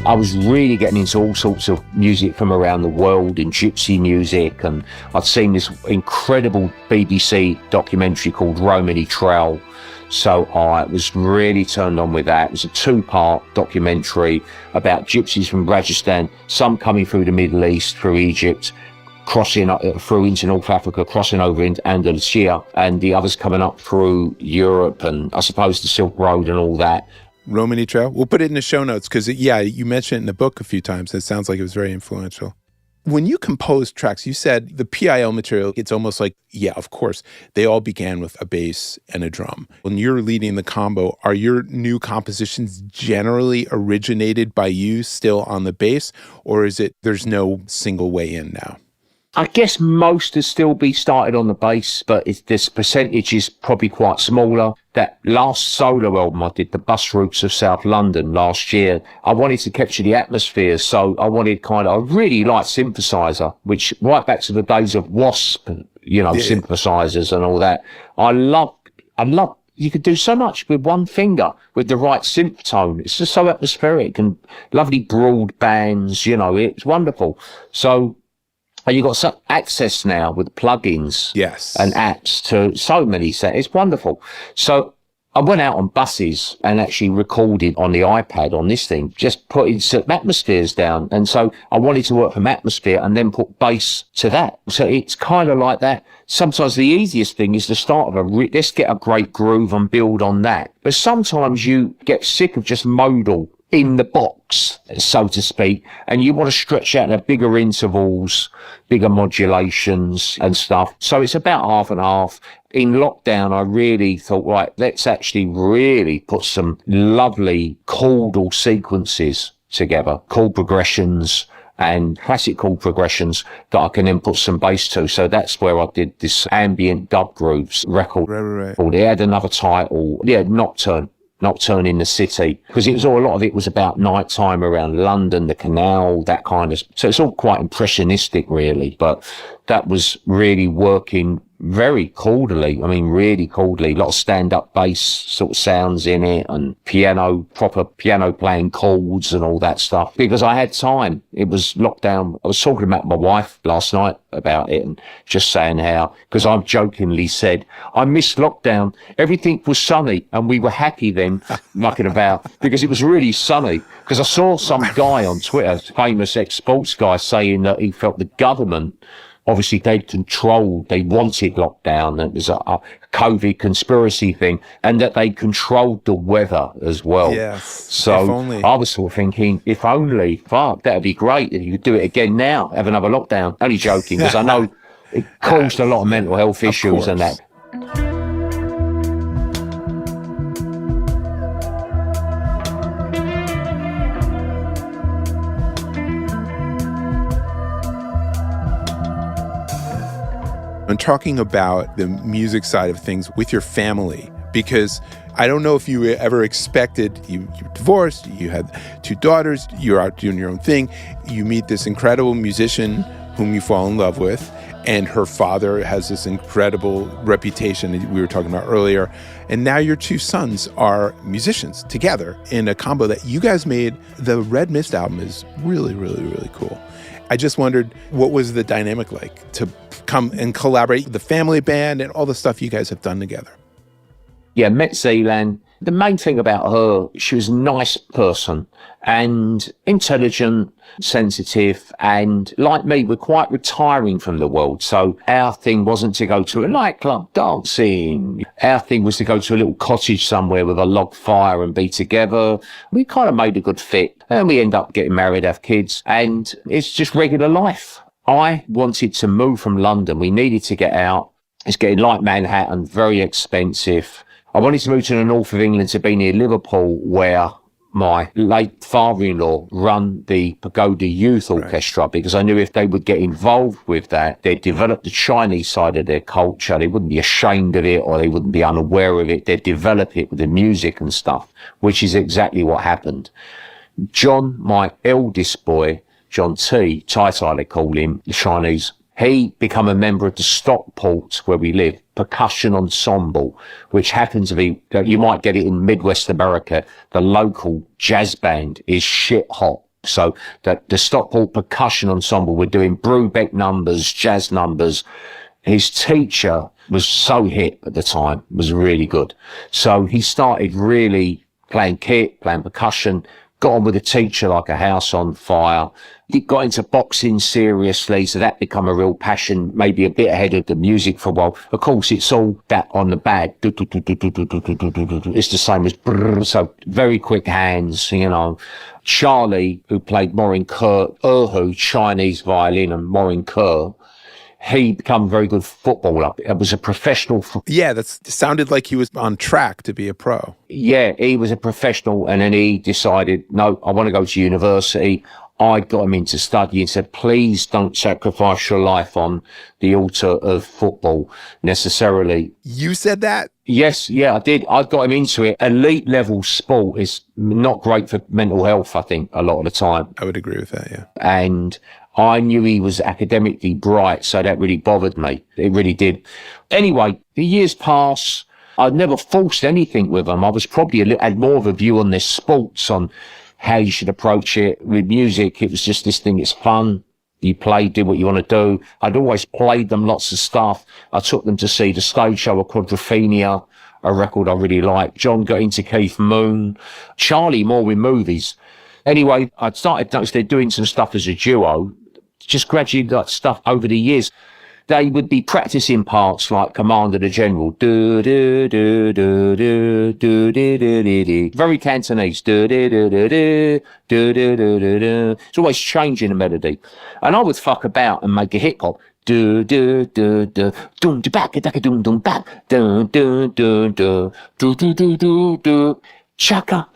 I was really getting into all sorts of music from around the world, in gypsy music, and I'd seen this incredible BBC documentary called Romany Trail, so I was really turned on with that. It was a 2-part documentary about gypsies from Rajasthan, some coming through the Middle East, through Egypt, crossing through into North Africa, crossing over into Andalusia, and the others coming up through Europe and I suppose the Silk Road and all that. Romany Trail. We'll put it in the show notes because, you mentioned it in the book a few times. It sounds like it was very influential. When you compose tracks, you said the PIL material, it's almost like, of course, they all began with a bass and a drum. When you're leading the combo, are your new compositions generally originated by you still on the bass, or is it there's no single way in now? I guess most will still be started on the bass, but this percentage is probably quite smaller. That last solo album I did, The Bus Routes of South London, last year, I wanted to capture the atmosphere, so I wanted I really liked synthesizer, which right back to the days of Wasp, synthesizers and all that. I love, you could do so much with one finger, with the right synth tone. It's just so atmospheric and lovely broad bands, it's wonderful. So, you've got some access now with plugins and apps to so many sets. It's wonderful. So I went out on buses and actually recorded on the iPad on this thing, just putting some atmospheres down. And so I wanted to work from atmosphere and then put bass to that. So it's kind of like that. Sometimes the easiest thing is to start with let's get a great groove and build on that. But sometimes you get sick of just modal in the box, so to speak, and you want to stretch out the bigger intervals, bigger modulations and stuff. So it's about half and half. In lockdown, I really thought, right, let's actually really put some lovely chordal sequences together, chord progressions and classic chord progressions that I can then put some bass to. So that's where I did this ambient dub grooves record. Right. It had another title, Nocturne in the City, because a lot of it was about nighttime around London, the canal, that kind of, so it's all quite impressionistic really, but that was really working very chordally. Really chordally, a lot of stand-up bass sort of sounds in it and proper piano playing chords and all that stuff, because I had time. It was lockdown. I was talking about my wife last night about it and just saying how, because I've jokingly said, I missed lockdown. Everything was sunny and we were happy then, mucking about, because it was really sunny. Because I saw some guy on Twitter, famous ex-sports guy, saying that he felt the government, obviously they wanted lockdown, and it was a COVID conspiracy thing, and that they controlled the weather as well. Yes, so if only. I was sort of thinking, if only, that'd be great if you could do it again now, have another lockdown. Only joking, because I know it caused a lot of mental health issues and that. I'm talking about the music side of things with your family, because I don't know if you ever expected, you're divorced, you had 2 daughters, you're out doing your own thing, you meet this incredible musician whom you fall in love with, and her father has this incredible reputation that we were talking about earlier, and now your 2 sons are musicians together in a combo that you guys made. The Red Mist album is really, really, really cool. I just wondered, what was the dynamic like to come and collaborate with the family band and all the stuff you guys have done together? Yeah, met Zealand. The main thing about her, she was a nice person and intelligent, sensitive, and like me, we're quite retiring from the world. So our thing wasn't to go to a nightclub dancing. Our thing was to go to a little cottage somewhere with a log fire and be together. We kind of made a good fit, and we end up getting married, have kids, and it's just regular life. I wanted to move from London. We needed to get out. It's getting like Manhattan, very expensive. I wanted to move to the north of England to be near Liverpool, where my late father-in-law run the Pagoda Youth Orchestra, because I knew if they would get involved with that, they'd develop the Chinese side of their culture. They wouldn't be ashamed of it, or they wouldn't be unaware of it. They'd develop it with the music and stuff, which is exactly what happened. John, my eldest boy, John T, Tai Tai they call him, the Chinese, he became a member of the Stockport, where we live, percussion ensemble, which happens to be, you might get it in Midwest America, the local jazz band is shit hot. So that the Stockport percussion ensemble were doing Brubeck numbers, jazz numbers. His teacher was so hip at the time, was really good. So he started really playing kit, playing percussion, got on with the teacher like a house on fire. He got into boxing seriously, so that became a real passion, maybe a bit ahead of the music for a while. Of course, it's all that on the bag. It's the same as brrr, so very quick hands, you know. Charlie, who played Morin Kerr, Erhu, Chinese violin, and Morin Kerr, he became a very good footballer. It was a professional. Yeah, that sounded like he was on track to be a pro. Yeah, he was a professional, and then he decided, no, I want to go to university. I got him into study and said, please don't sacrifice your life on the altar of football necessarily. You said that? Yes, yeah, I did. I got him into it. Elite level sport is not great for mental health, I think, a lot of the time. I would agree with that, yeah. And I knew he was academically bright, so that really bothered me. It really did. Anyway, the years pass. I'd never forced anything with him. I was probably had more of a view on their sports, on how you should approach it. With music, it was just this thing, it's fun. You play, do what you want to do. I'd always played them lots of stuff. I took them to see the stage show of Quadrophenia, a record I really liked. John got into Keith Moon. Charlie more with movies. Anyway, I'd started noticing they're doing some stuff as a duo, just gradually like stuff over the years. They would be practicing parts like Commander the General. Do, do, do, do, do, do, do, do, do, do. Very Cantonese. Do, do, do, do, do, do, do, do, do, do. It's always changing the melody. And I would fuck about and make a hip hop. Do, do, do, do, dum, do, back, da, dum, dum, back, do, do, do, do, do, do, do, do, do, chaka.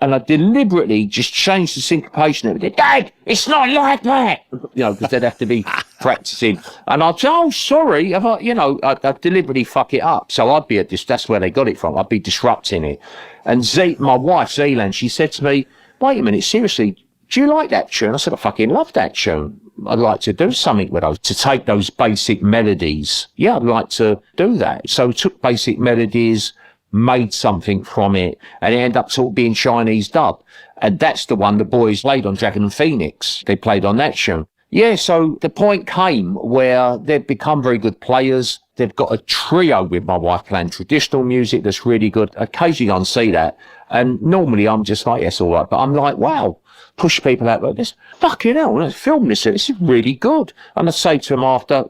And I deliberately just changed the syncopation of it. Dad, it's not like that. You know, because they'd have to be practicing. And I'd say, oh, sorry. I'd deliberately fuck it up. So I'd be that's where they got it from. I'd be disrupting it. And my wife, Zealand, she said to me, wait a minute, seriously, do you like that tune? I said, I fucking love that tune. I'd like to do something with those, to take those basic melodies. Yeah, I'd like to do that. So I took basic melodies, made something from it, and it ended up sort of being Chinese dub. And that's the one the boys played on Dragon and Phoenix. They played on that show. Yeah, so the point came where they've become very good players. They've got a trio with my wife playing traditional music that's really good. Occasionally I see that. And normally I'm just like, yes, all right. But I'm like, wow, push people out like this. Fucking hell, let's film this. This is really good. And I say to them after,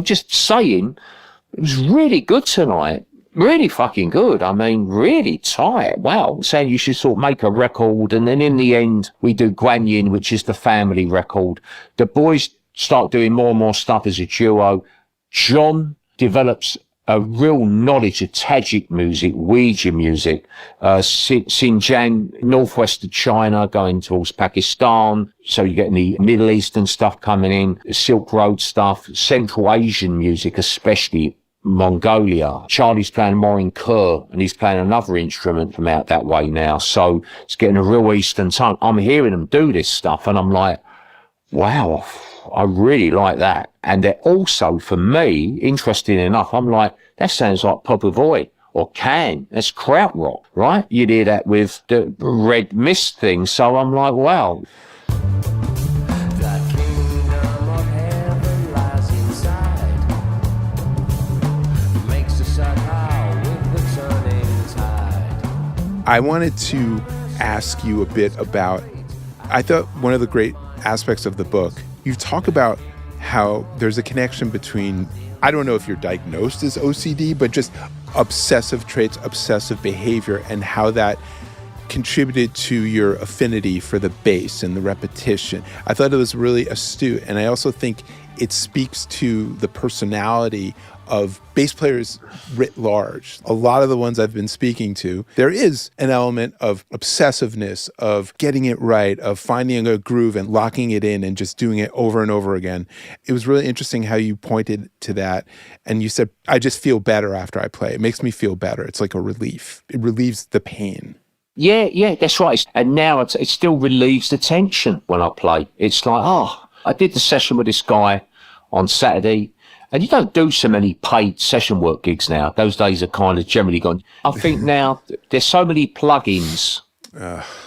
just saying, it was really good tonight. Really fucking good. I mean, really tight. Wow. Saying you should sort of make a record. And then in the end, we do Guanyin, which is the family record. The boys start doing more and more stuff as a duo. John develops a real knowledge of Tajik music, Uyghur music, Xinjiang, northwest of China, going towards Pakistan. So you're getting the Middle Eastern stuff coming in, Silk Road stuff, Central Asian music, especially Mongolia. Charlie's playing Morin Kerr, and he's playing another instrument from out that way now. So it's getting a real Eastern tone. I'm hearing them do this stuff, and I'm like, wow, I really like that. And they're also, for me, interesting enough, I'm like, that sounds like Popovoy or Can. That's krautrock, right? You'd hear that with the Red Mist thing. So I'm like, wow. I wanted to ask you a bit about, I thought one of the great aspects of the book, you talk about how there's a connection between, I don't know if you're diagnosed as OCD, but just obsessive traits, obsessive behavior, and how that contributed to your affinity for the bass and the repetition. I thought it was really astute, and I also think it speaks to the personality of bass players writ large. A lot of the ones I've been speaking to, there is an element of obsessiveness, of getting it right, of finding a groove and locking it in and just doing it over and over again. It was really interesting how you pointed to that. And you said, I just feel better after I play. It makes me feel better. It's like a relief. It relieves the pain. Yeah, that's right. And now it still relieves the tension when I play. It's like, I did the session with this guy on Saturday. And you don't do so many paid session work gigs now. Those days are kind of generally gone. I think now there's so many plugins.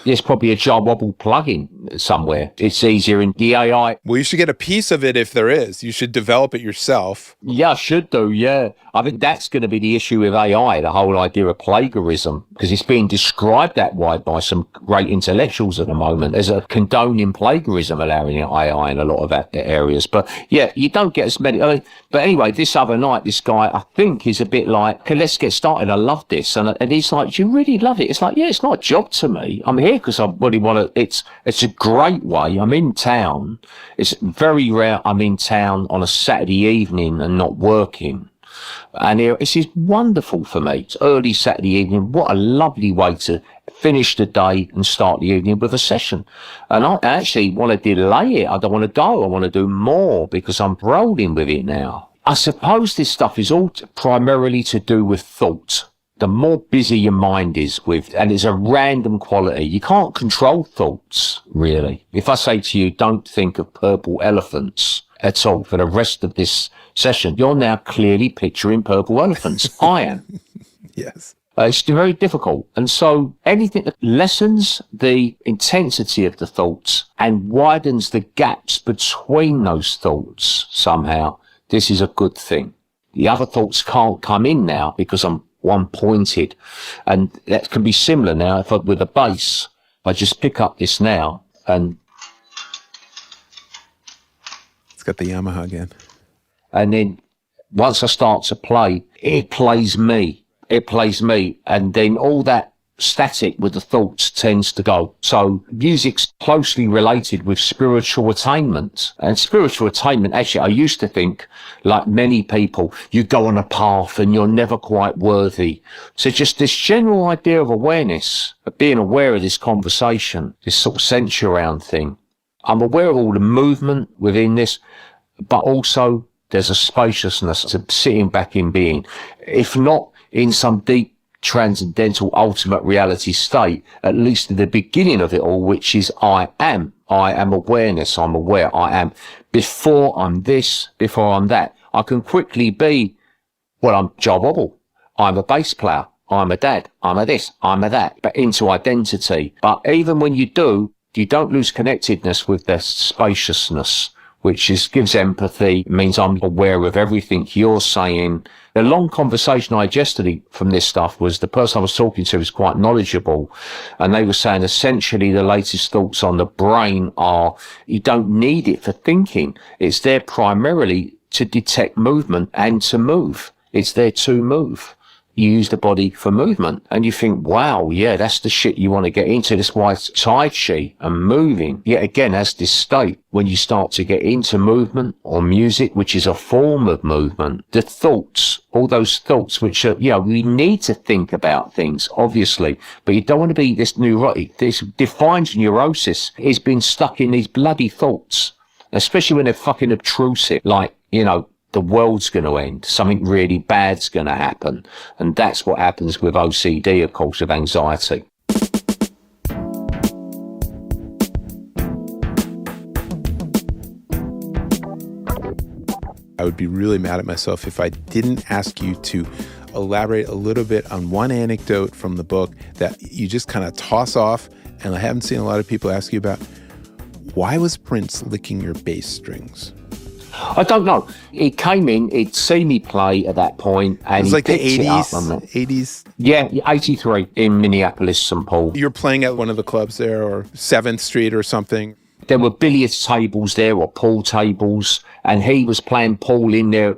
There's probably a Jah Wobble plugin somewhere. It's easier in the AI. Well, you should get a piece of it if there is. You should develop it yourself. Yeah, I should do, yeah. I think that's going to be the issue with AI, the whole idea of plagiarism, because it's being described that way by some great intellectuals at the moment as a condoning plagiarism, allowing AI in a lot of areas. But yeah, you don't get as many. But anyway, this other night, this guy, I think, is a bit like, okay, let's get started. I love this. And he's like, do you really love it? It's like, yeah, it's not a job to me. I'm here because I really want to. It's a great way. I'm in town. It's very rare I'm in town on a Saturday evening and not working. And this is wonderful for me. It's early Saturday evening. What a lovely way to finish the day and start the evening with a session. And I actually want to delay it. I don't want to go. I want to do more because I'm rolling with it now. I suppose this stuff is all primarily to do with thought. The more busy your mind is with, and it's a random quality. You can't control thoughts, really. If I say to you, don't think of purple elephants at all for the rest of this session, you're now clearly picturing purple elephants. I am. Yes. It's very difficult. And so anything that lessens the intensity of the thoughts and widens the gaps between those thoughts somehow, this is a good thing. The other thoughts can't come in now because I'm one pointed. And that can be similar now if with a bass. I just pick up this now and it's got the Yamaha again. And then once I start to play, it plays me. It plays me. And then all that static with the thoughts tends to go. So music's closely related with spiritual attainment. And spiritual attainment, actually, I used to think, like many people, you go on a path and you're never quite worthy. So just this general idea of awareness, of being aware of this conversation, this sort of sense around thing. I'm aware of all the movement within this, but also there's a spaciousness to sitting back in being. If not in some deep transcendental ultimate reality state, at least at the beginning of it all, which is I am awareness, I'm aware, I am. Before I'm this, before I'm that, I can quickly be, well, I'm Jah Wobble, I'm a bass player, I'm a dad, I'm a this, I'm a that, but into identity. But even when you do, you don't lose connectedness with the spaciousness, which gives empathy, means I'm aware of everything you're saying. The long conversation I had yesterday from this stuff was the person I was talking to was quite knowledgeable, and they were saying essentially the latest thoughts on the brain are you don't need it for thinking. It's there primarily to detect movement and to move. It's there to move. You use the body for movement. And you think, wow, yeah, that's the shit you want to get into. That's why it's Tai Chi and moving. Yet again, as this state, when you start to get into movement or music, which is a form of movement, the thoughts, all those thoughts, which are, we need to think about things, obviously, but you don't want to be this neurotic. This defines neurosis is being stuck in these bloody thoughts, especially when they're fucking obtrusive, like, the world's going to end, something really bad's going to happen. And that's what happens with OCD, of course, with anxiety. I would be really mad at myself if I didn't ask you to elaborate a little bit on one anecdote from the book that you just kind of toss off, and I haven't seen a lot of people ask you about. Why was Prince licking your bass strings? I don't know. He came in, he'd seen me play at that point, and it was he like the picked 80s, it up. 80s. Yeah, 83 in Minneapolis, St. Paul. You're playing at one of the clubs there, or 7th Street or something. There were billiards tables there, or pool tables, and he was playing pool in there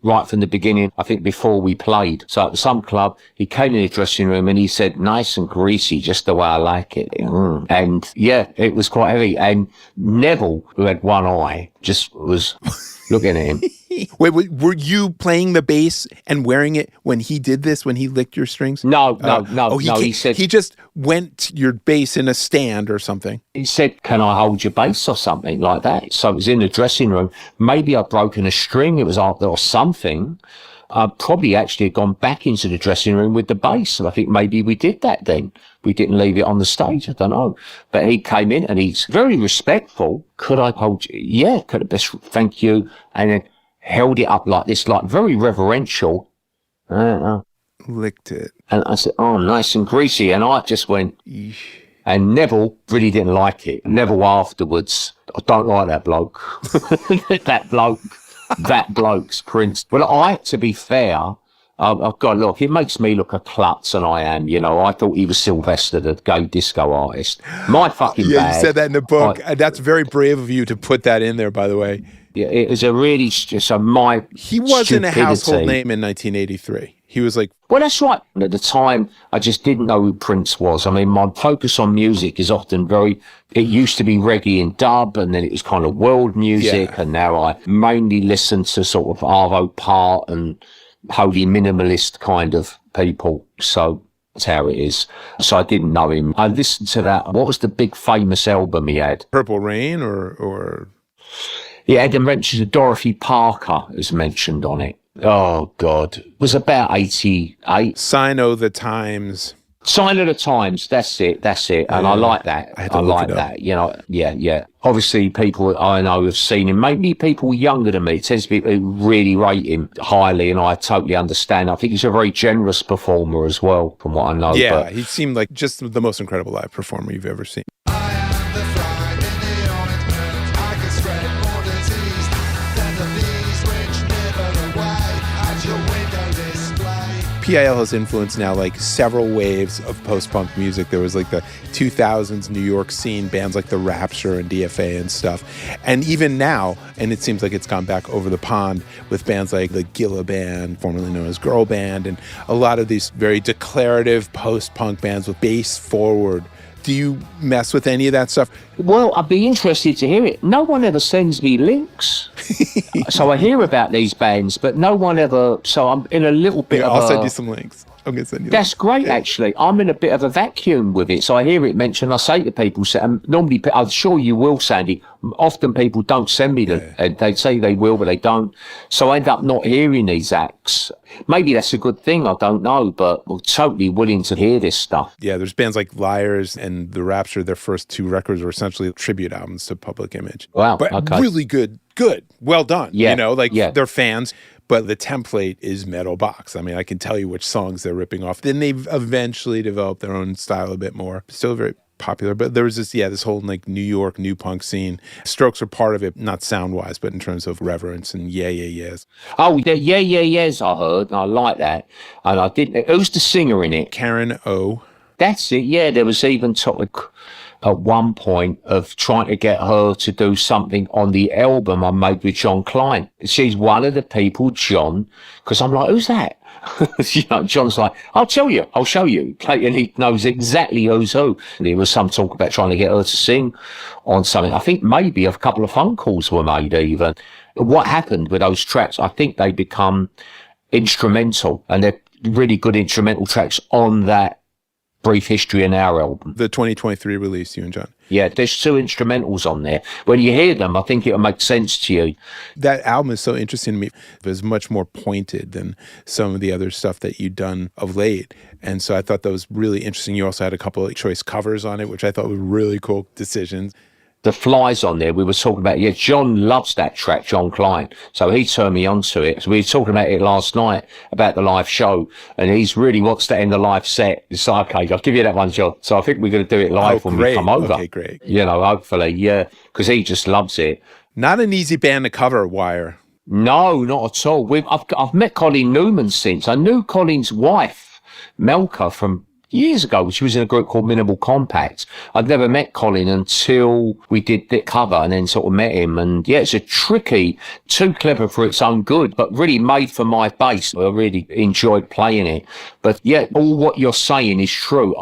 right from the beginning, I think before we played. So at some club, he came in the dressing room and he said, nice and greasy, just the way I like it. And yeah, it was quite heavy. And Neville, who had one eye, just was looking at him. Wait, were you playing the bass and wearing it when he did this, when he licked your strings? No. He said he just went your bass in a stand or something. He said, can I hold your bass or something like that? So it was in the dressing room. Maybe I'd broken a string. It was up there or something. I probably actually had gone back into the dressing room with the bass. And I think maybe we did that then. We didn't leave it on the stage. I don't know. But he came in and he's very respectful. Could I hold you? Yeah, could have best. Thank you. And then held it up like this, like very reverential. Licked it. And I said, oh, nice and greasy. And I just went, Eesh. And Neville really didn't like it. Neville afterwards, I don't like that bloke. that bloke's Prince. Well, to be fair, I've got to look, it makes me look a klutz, and I am, I thought he was Sylvester, the gay disco artist. My fucking Yeah, bad. you said that in the book. That's very brave of you to put that in there, by the way. Yeah, it was a really, my He wasn't stupidity. a household name in 1983. He was like... Well, that's right. At the time, I just didn't know who Prince was. I mean, my focus on music is often it used to be reggae and dub, and then it was kind of world music, and now I mainly listen to sort of Arvo Part and holy minimalist kind of people. So that's how it is. So I didn't know him. I listened to that. What was the big famous album he had? Purple Rain or... Yeah, Adam mentioned Dorothy Parker is mentioned on it. Oh, God. It was about 88. Sign of the Times. Sign of the Times. That's it. And I like that. I like that. Yeah. Obviously, people I know have seen him. Maybe people younger than me. It tends to be people who really rate him highly, and I totally understand. I think he's a very generous performer as well, from what I know. Yeah, he seemed like just the most incredible live performer you've ever seen. PIL has influenced now like several waves of post-punk music. There was like the 2000s New York scene, bands like The Rapture and DFA and stuff. And even now, and it seems like it's gone back over the pond with bands like the Gilla Band, formerly known as Girl Band, and a lot of these very declarative post-punk bands with bass forward. Do you mess with any of that stuff? Well, I'd be interested to hear it. No one ever sends me links. So I hear about these bands, but no one ever... So I'm in a little bit of I'll send you some links. I'm going to send you That's great, actually. I'm in a bit of a vacuum with it. So I hear it mentioned. I say to people, normally, I'm sure you will, Sandy. Often people don't send me them. They say they will, but they don't. So I end up not hearing these acts. Maybe that's a good thing. I don't know, but we're totally willing to hear this stuff. Yeah, there's bands like Liars and The Rapture. Their first two records were essentially tribute albums to Public Image. Wow. But okay. really good. Well done. Yeah. They're fans. But the template is Metal Box. I mean, I can tell you which songs they're ripping off. Then they've eventually developed their own style a bit more. Still very popular. But there was this whole like New York, new punk scene. Strokes are part of it, not sound-wise, but in terms of reverence and yes. Oh, the yes, I heard. I like that. And I didn't... Who's the singer in it? Karen O. That's it, yeah. There was even at one point of trying to get her to do something on the album I made with John Klein. She's one of the people, John, because I'm like, who's that? You know, John's like, I'll tell you, I'll show you. And he knows exactly who's who. There was some talk about trying to get her to sing on something. I think maybe a couple of phone calls were made even. What happened with those tracks, I think they become instrumental, and they're really good instrumental tracks on that Brief History in Our album. The 2023 release, you and John. Yeah, there's 2 instrumentals on there. When you hear them, I think it'll make sense to you. That album is so interesting to me. It was much more pointed than some of the other stuff that you'd done of late. And so I thought that was really interesting. You also had a couple of choice covers on it, which I thought were really cool decisions. The Flies on there, we were talking about, yeah, John loves that track, John Klein. So he turned me onto it. So we were talking about it last night, about the live show, and he's really wants that in the live set. It's like, okay, I'll give you that one, John. So I think we're going to do it live when we come over. Okay, great. You know, hopefully, yeah, because he just loves it. Not an easy band to cover, Wire. No, not at all. I've met Colin Newman since. I knew Colin's wife, Melka, from years ago. She was in a group called Minimal Compact. I'd never met Colin until we did the cover, and then sort of met him. And yeah, it's a tricky, too clever for its own good, but really made for my bass. I really enjoyed playing it. But yeah, all what you're saying is true.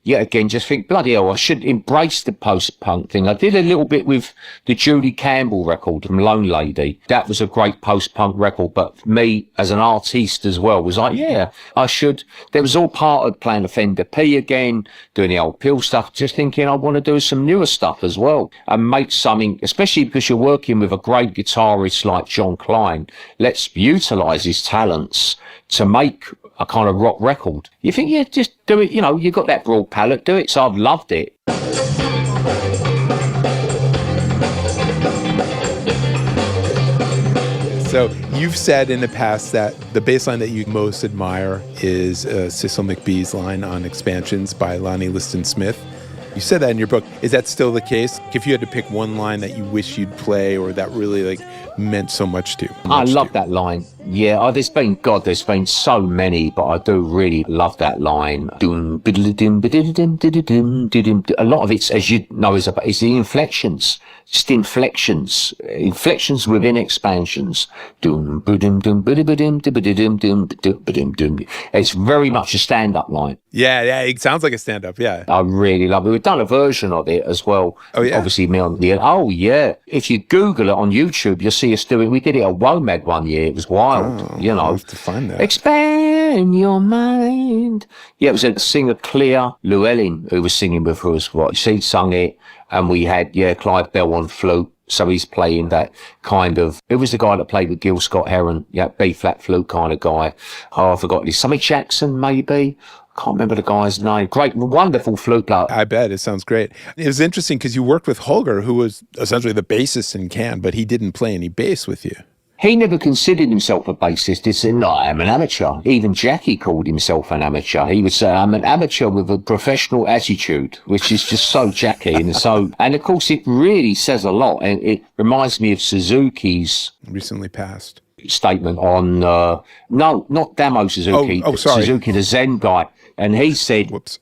Yeah, again, just think, bloody hell, I should embrace the post-punk thing. I did a little bit with the Judy Campbell record from Lone Lady. That was a great post-punk record, but me, as an artiste as well, was like, yeah, I should. There was all part of playing the Fender P again, doing the old Peel stuff, just thinking I want to do some newer stuff as well and make something, especially because you're working with a great guitarist like John Klein. Let's utilise his talents to make a kind of rock record. You think, yeah, just do it, you know, you've got that broad palette, do it. So I've loved it. So you've said in the past that the bass line that you most admire is Cecil McBee's line on Expansions by Lonnie Liston Smith. You said that in your book. Is that still the case? If you had to pick one line that you wish you'd play or that really meant so much to you. I love that line. Yeah, there's been so many, but I do really love that line. A lot of it's, as you know, is the inflections. Just inflections within expansions. It's very much a stand-up line. Yeah, it sounds like a stand-up, yeah. I really love it. We've done a version of it as well. Oh, yeah? Obviously, me on the... Oh, yeah. If you Google it on YouTube, you'll see us doing... We did it at WOMAD one year. It was wild, you know. I'll have to find that. Expand your mind. Yeah, it was a singer, Claire Llewellyn, who was singing with us. She'd sung it, and we had, Clive Bell on flute. So he's playing that kind of... Who was the guy that played with Gil Scott-Heron? Yeah, B-flat flute kind of guy. Oh, I forgot. Sammy Jackson, maybe? Can't remember the guy's name. Great, wonderful flute player. I bet. It sounds great. It was interesting because you worked with Holger, who was essentially the bassist in Can, but he didn't play any bass with you. He never considered himself a bassist. He said, no, I'm an amateur. Even Jackie called himself an amateur. He would say, I'm an amateur with a professional attitude, which is just so Jackie. And of course, it really says a lot. And it reminds me of Suzuki's... Recently passed. ...statement on... no, not Damo Suzuki. Oh, sorry. Suzuki, the Zen guy. And he said... Whoops.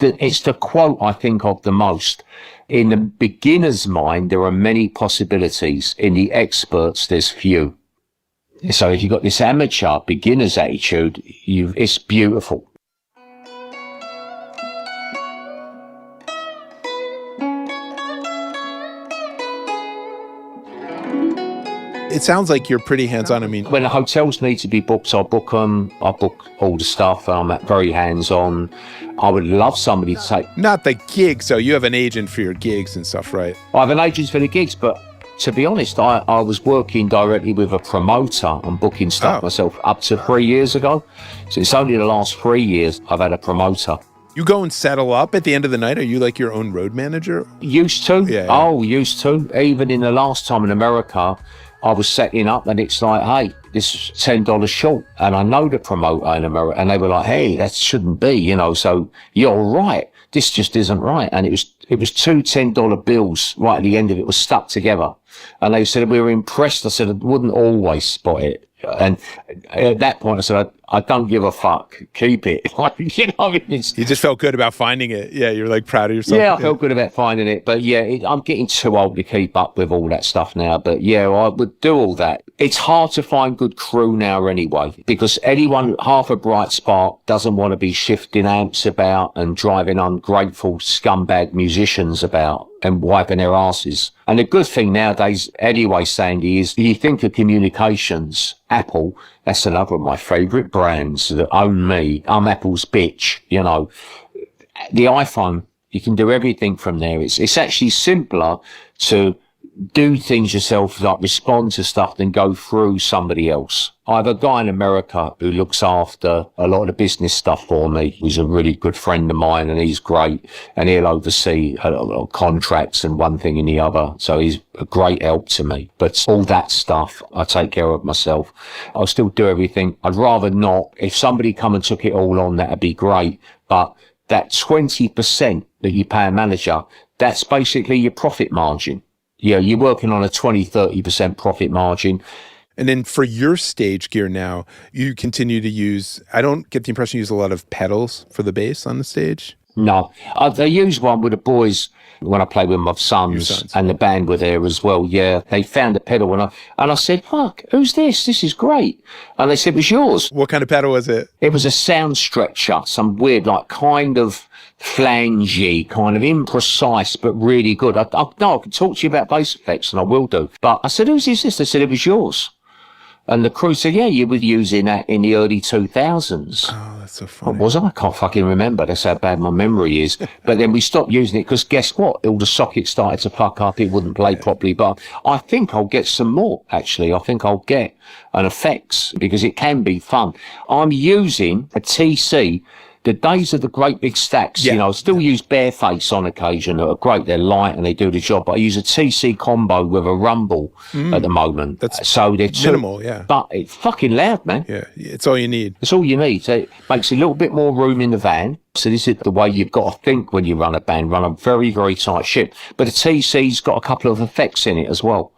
That it's the quote I think of the most. In the beginner's mind, there are many possibilities. In the experts, there's few. So if you've got this amateur beginner's attitude, it's beautiful. It sounds like you're pretty hands-on. I mean, when the hotels need to be booked, I book them. I book all the stuff. I'm very hands-on. I would love somebody to say... Not the gigs, so you have an agent for your gigs and stuff, right? I have an agent for the gigs, but to be honest, I was working directly with a promoter and booking stuff myself up to 3 years ago. So it's only the last 3 years I've had a promoter. You go and settle up at the end of the night? Are you like your own road manager? Used to. Yeah. Oh, used to. Even in the last time in America... I was setting up and it's like, hey, this is $10 short. And I know the promoter in America and they were like, hey, that shouldn't be, so you're right. This just isn't right. And it was two $10 bills right at the end of it was stuck together. And they said, we were impressed. I said, I wouldn't always spot it. And at that point, I said, I don't give a fuck. Keep it. You just felt good about finding it. Yeah, you're like proud of yourself. Yeah, I felt good about finding it. But yeah, I'm getting too old to keep up with all that stuff now. But yeah, I would do all that. It's hard to find good crew now anyway, because anyone half a bright spark doesn't want to be shifting amps about and driving ungrateful scumbag musicians about and wiping their asses. And the good thing nowadays, anyway, Sandy, is you think of communications, Apple, that's another of my favourite brands that own me. I'm Apple's bitch, you know. The iPhone, you can do everything from there. It's actually simpler to do things yourself, like respond to stuff, than go through somebody else. I have a guy in America who looks after a lot of the business stuff for me. He's a really good friend of mine, and he's great, and he'll oversee a lot of contracts and one thing and the other. So he's a great help to me. But all that stuff, I take care of myself. I'll still do everything. I'd rather not. If somebody come and took it all on, that'd be great. But that 20% that you pay a manager, that's basically your profit margin. Yeah, you're working on a 20-30% profit margin. And then for your stage gear now, you continue to use, I don't get the impression you use a lot of pedals for the bass on the stage? No, I use one with the boys when I play with my sons, and the band were there as well. Yeah, they found a pedal and I said, fuck, who's this? This is great. And they said, it was yours. What kind of pedal was it? It was a sound stretcher, some weird, like kind of flangey, kind of imprecise, but really good. I can talk to you about bass effects, and I will do. But I said, whose is this? They said, it was yours. And the crew said, yeah, you were using that in the early 2000s. Oh, that's so funny. What was I? I can't fucking remember. That's how bad my memory is. But then we stopped using it because guess what? All the sockets started to fuck up. It wouldn't play properly. But I think I'll get some more, actually. I think I'll get an effects because it can be fun. I'm using a TC. The days of the great big stacks, you know, I still use Bareface on occasion that are great. They're light and they do the job. But I use a TC combo with a rumble at the moment. That's so they're minimal, yeah. But it's fucking loud, man. Yeah, it's all you need. It's all you need. So it makes a little bit more room in the van. So this is the way you've got to think when you run a band. Run a very, very tight ship. But the TC's got a couple of effects in it as well.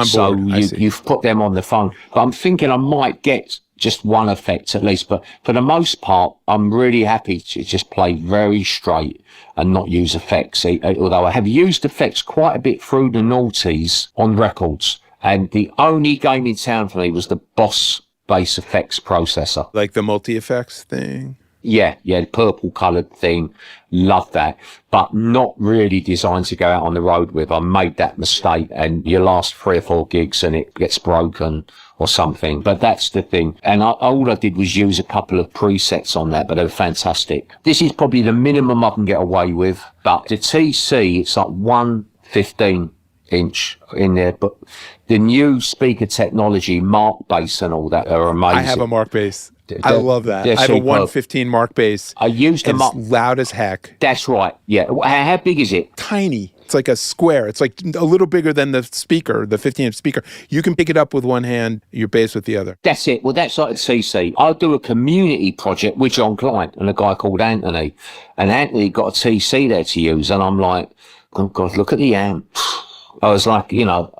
So you've put them on the phone. But I'm thinking I might get just one effect at least. But for the most part, I'm really happy to just play very straight and not use effects. Although I have used effects quite a bit through the noughties on records. And the only game in town for me was the Boss bass effects processor. Like the multi-effects thing? Yeah, the purple coloured thing. Love that. But not really designed to go out on the road with. I made that mistake and you last 3 or 4 gigs and it gets broken or something. But that's the thing. And all I did was use a couple of presets on that, but they were fantastic. This is probably the minimum I can get away with. But the TC, it's like 1/15" in there. But the new speaker technology, Mark bass and all that are amazing. I have a Mark bass. I love that. I have a 1/15 Mark bass. I used them up. It's loud as heck. That's right. Yeah. How big is it? Tiny. It's like a square. It's like a little bigger than the speaker, the 15-inch speaker. You can pick it up with one hand, your bass with the other. That's it. Well, that's like the CC. I'll do a community project with John Lydon and a guy called Anthony. And Anthony got a TC there to use. And I'm like, oh, God, look at the amp. I was like, you know,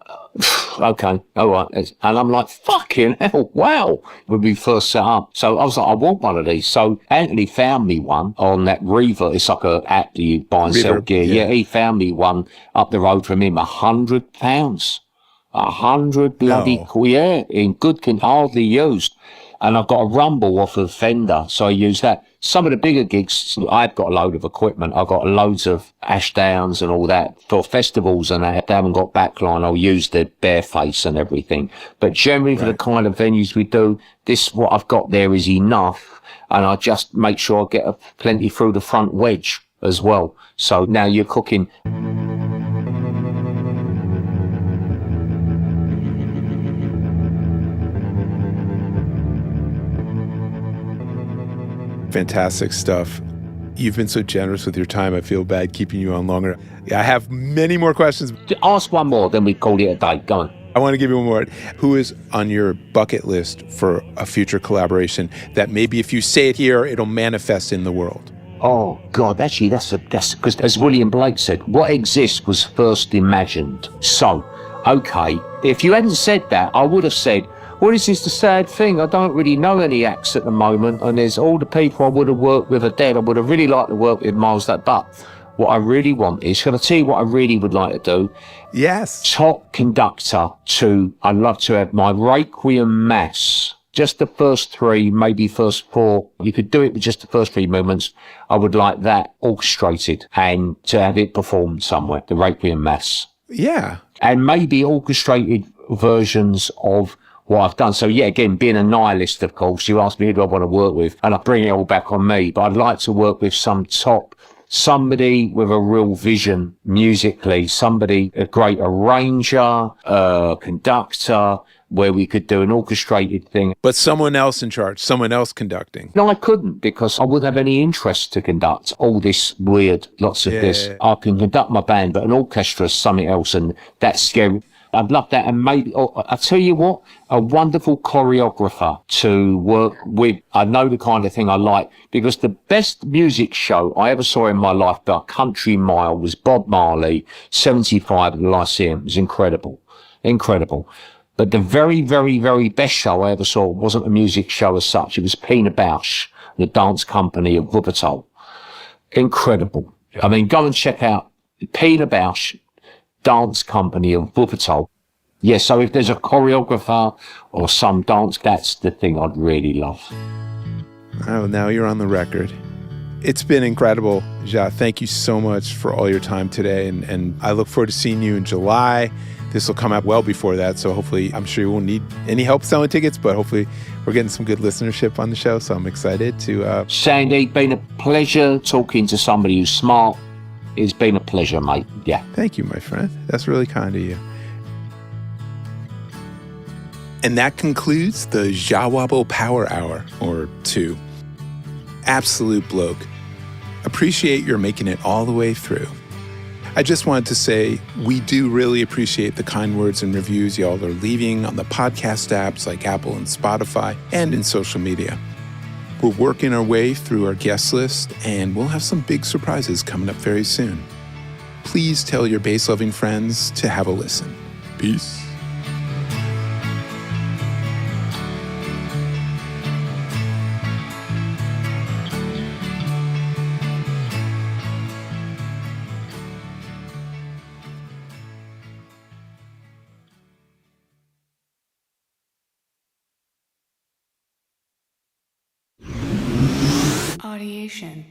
okay, all right. And I'm like, fucking hell, wow, when we first set up. So I was like, I want one of these. So Anthony found me one on that Reverb. It's like a app that you buy and sell gear. Yeah, he found me one up the road from him, £100. 100 bloody, yeah, in good condition, hardly used. And I've got a rumble off of Fender, so I use that. Some of the bigger gigs, I've got a load of equipment. I've got loads of Ashdowns and all that. For festivals and that, if they haven't got backline, I'll use the Bareface and everything. But generally for the kind of venues we do, what I've got there is enough. And I just make sure I get plenty through the front wedge as well. So now you're cooking. Fantastic stuff. You've been so generous with your time. I feel bad keeping you on longer. I have many more questions. Ask one more, then we call it a day. Go on. I want to give you one more. Who is on your bucket list for a future collaboration that maybe if you say it here, it'll manifest in the world? Oh, God, actually, that's because as William Blake said, what exists was first imagined. So, okay, if you hadn't said that, I would have said, Well, this is the sad thing. I don't really know any acts at the moment, and there's all the people I would have worked with are dead. I would have really liked to work with Miles that, but what I really want is, can I tell you what I really would like to do? Yes. Top conductor I'd love to have my Requiem Mass. Just the first three, maybe first four. You could do it with just the first three movements. I would like that orchestrated and to have it performed somewhere, the Requiem Mass. Yeah. And maybe orchestrated versions of what I've done. So yeah, again, being a nihilist, of course, you ask me who do I want to work with, and I bring it all back on me. But I'd like to work with somebody with a real vision musically, a great arranger, conductor, where we could do an orchestrated thing. But someone else in charge, someone else conducting. No, I couldn't, because I wouldn't have any interest to conduct all this weird, lots of this. I can conduct my band, but an orchestra is something else, and that's scary. I'd love that. And maybe, I'll tell you what, a wonderful choreographer to work with. I know the kind of thing I like, because the best music show I ever saw in my life by a country mile was Bob Marley, 75 at the Lyceum. It was incredible. Incredible. But the very, very, very best show I ever saw wasn't a music show as such. It was Pina Bausch, the dance company of Wuppertal. Incredible. I mean, go and check out Pina Bausch, dance company of Wuppertal. Yeah, so if there's a choreographer or some dance, that's the thing I'd really love. Oh, now you're on the record. It's been incredible, Jah. Thank you so much for all your time today. And I look forward to seeing you in July. This will come out well before that, so hopefully, I'm sure you won't need any help selling tickets, but hopefully we're getting some good listenership on the show, so I'm excited to... Sandy, been a pleasure talking to somebody who's smart. It's been a pleasure, mate. Yeah. Thank you, my friend. That's really kind of you. And that concludes the Jah Wobble Power Hour, or 2. Absolute bloke. Appreciate your making it all the way through. I just wanted to say we do really appreciate the kind words and reviews y'all are leaving on the podcast apps like Apple and Spotify and in social media. We're working our way through our guest list, and we'll have some big surprises coming up very soon. Please tell your bass-loving friends to have a listen. Peace. Audiation.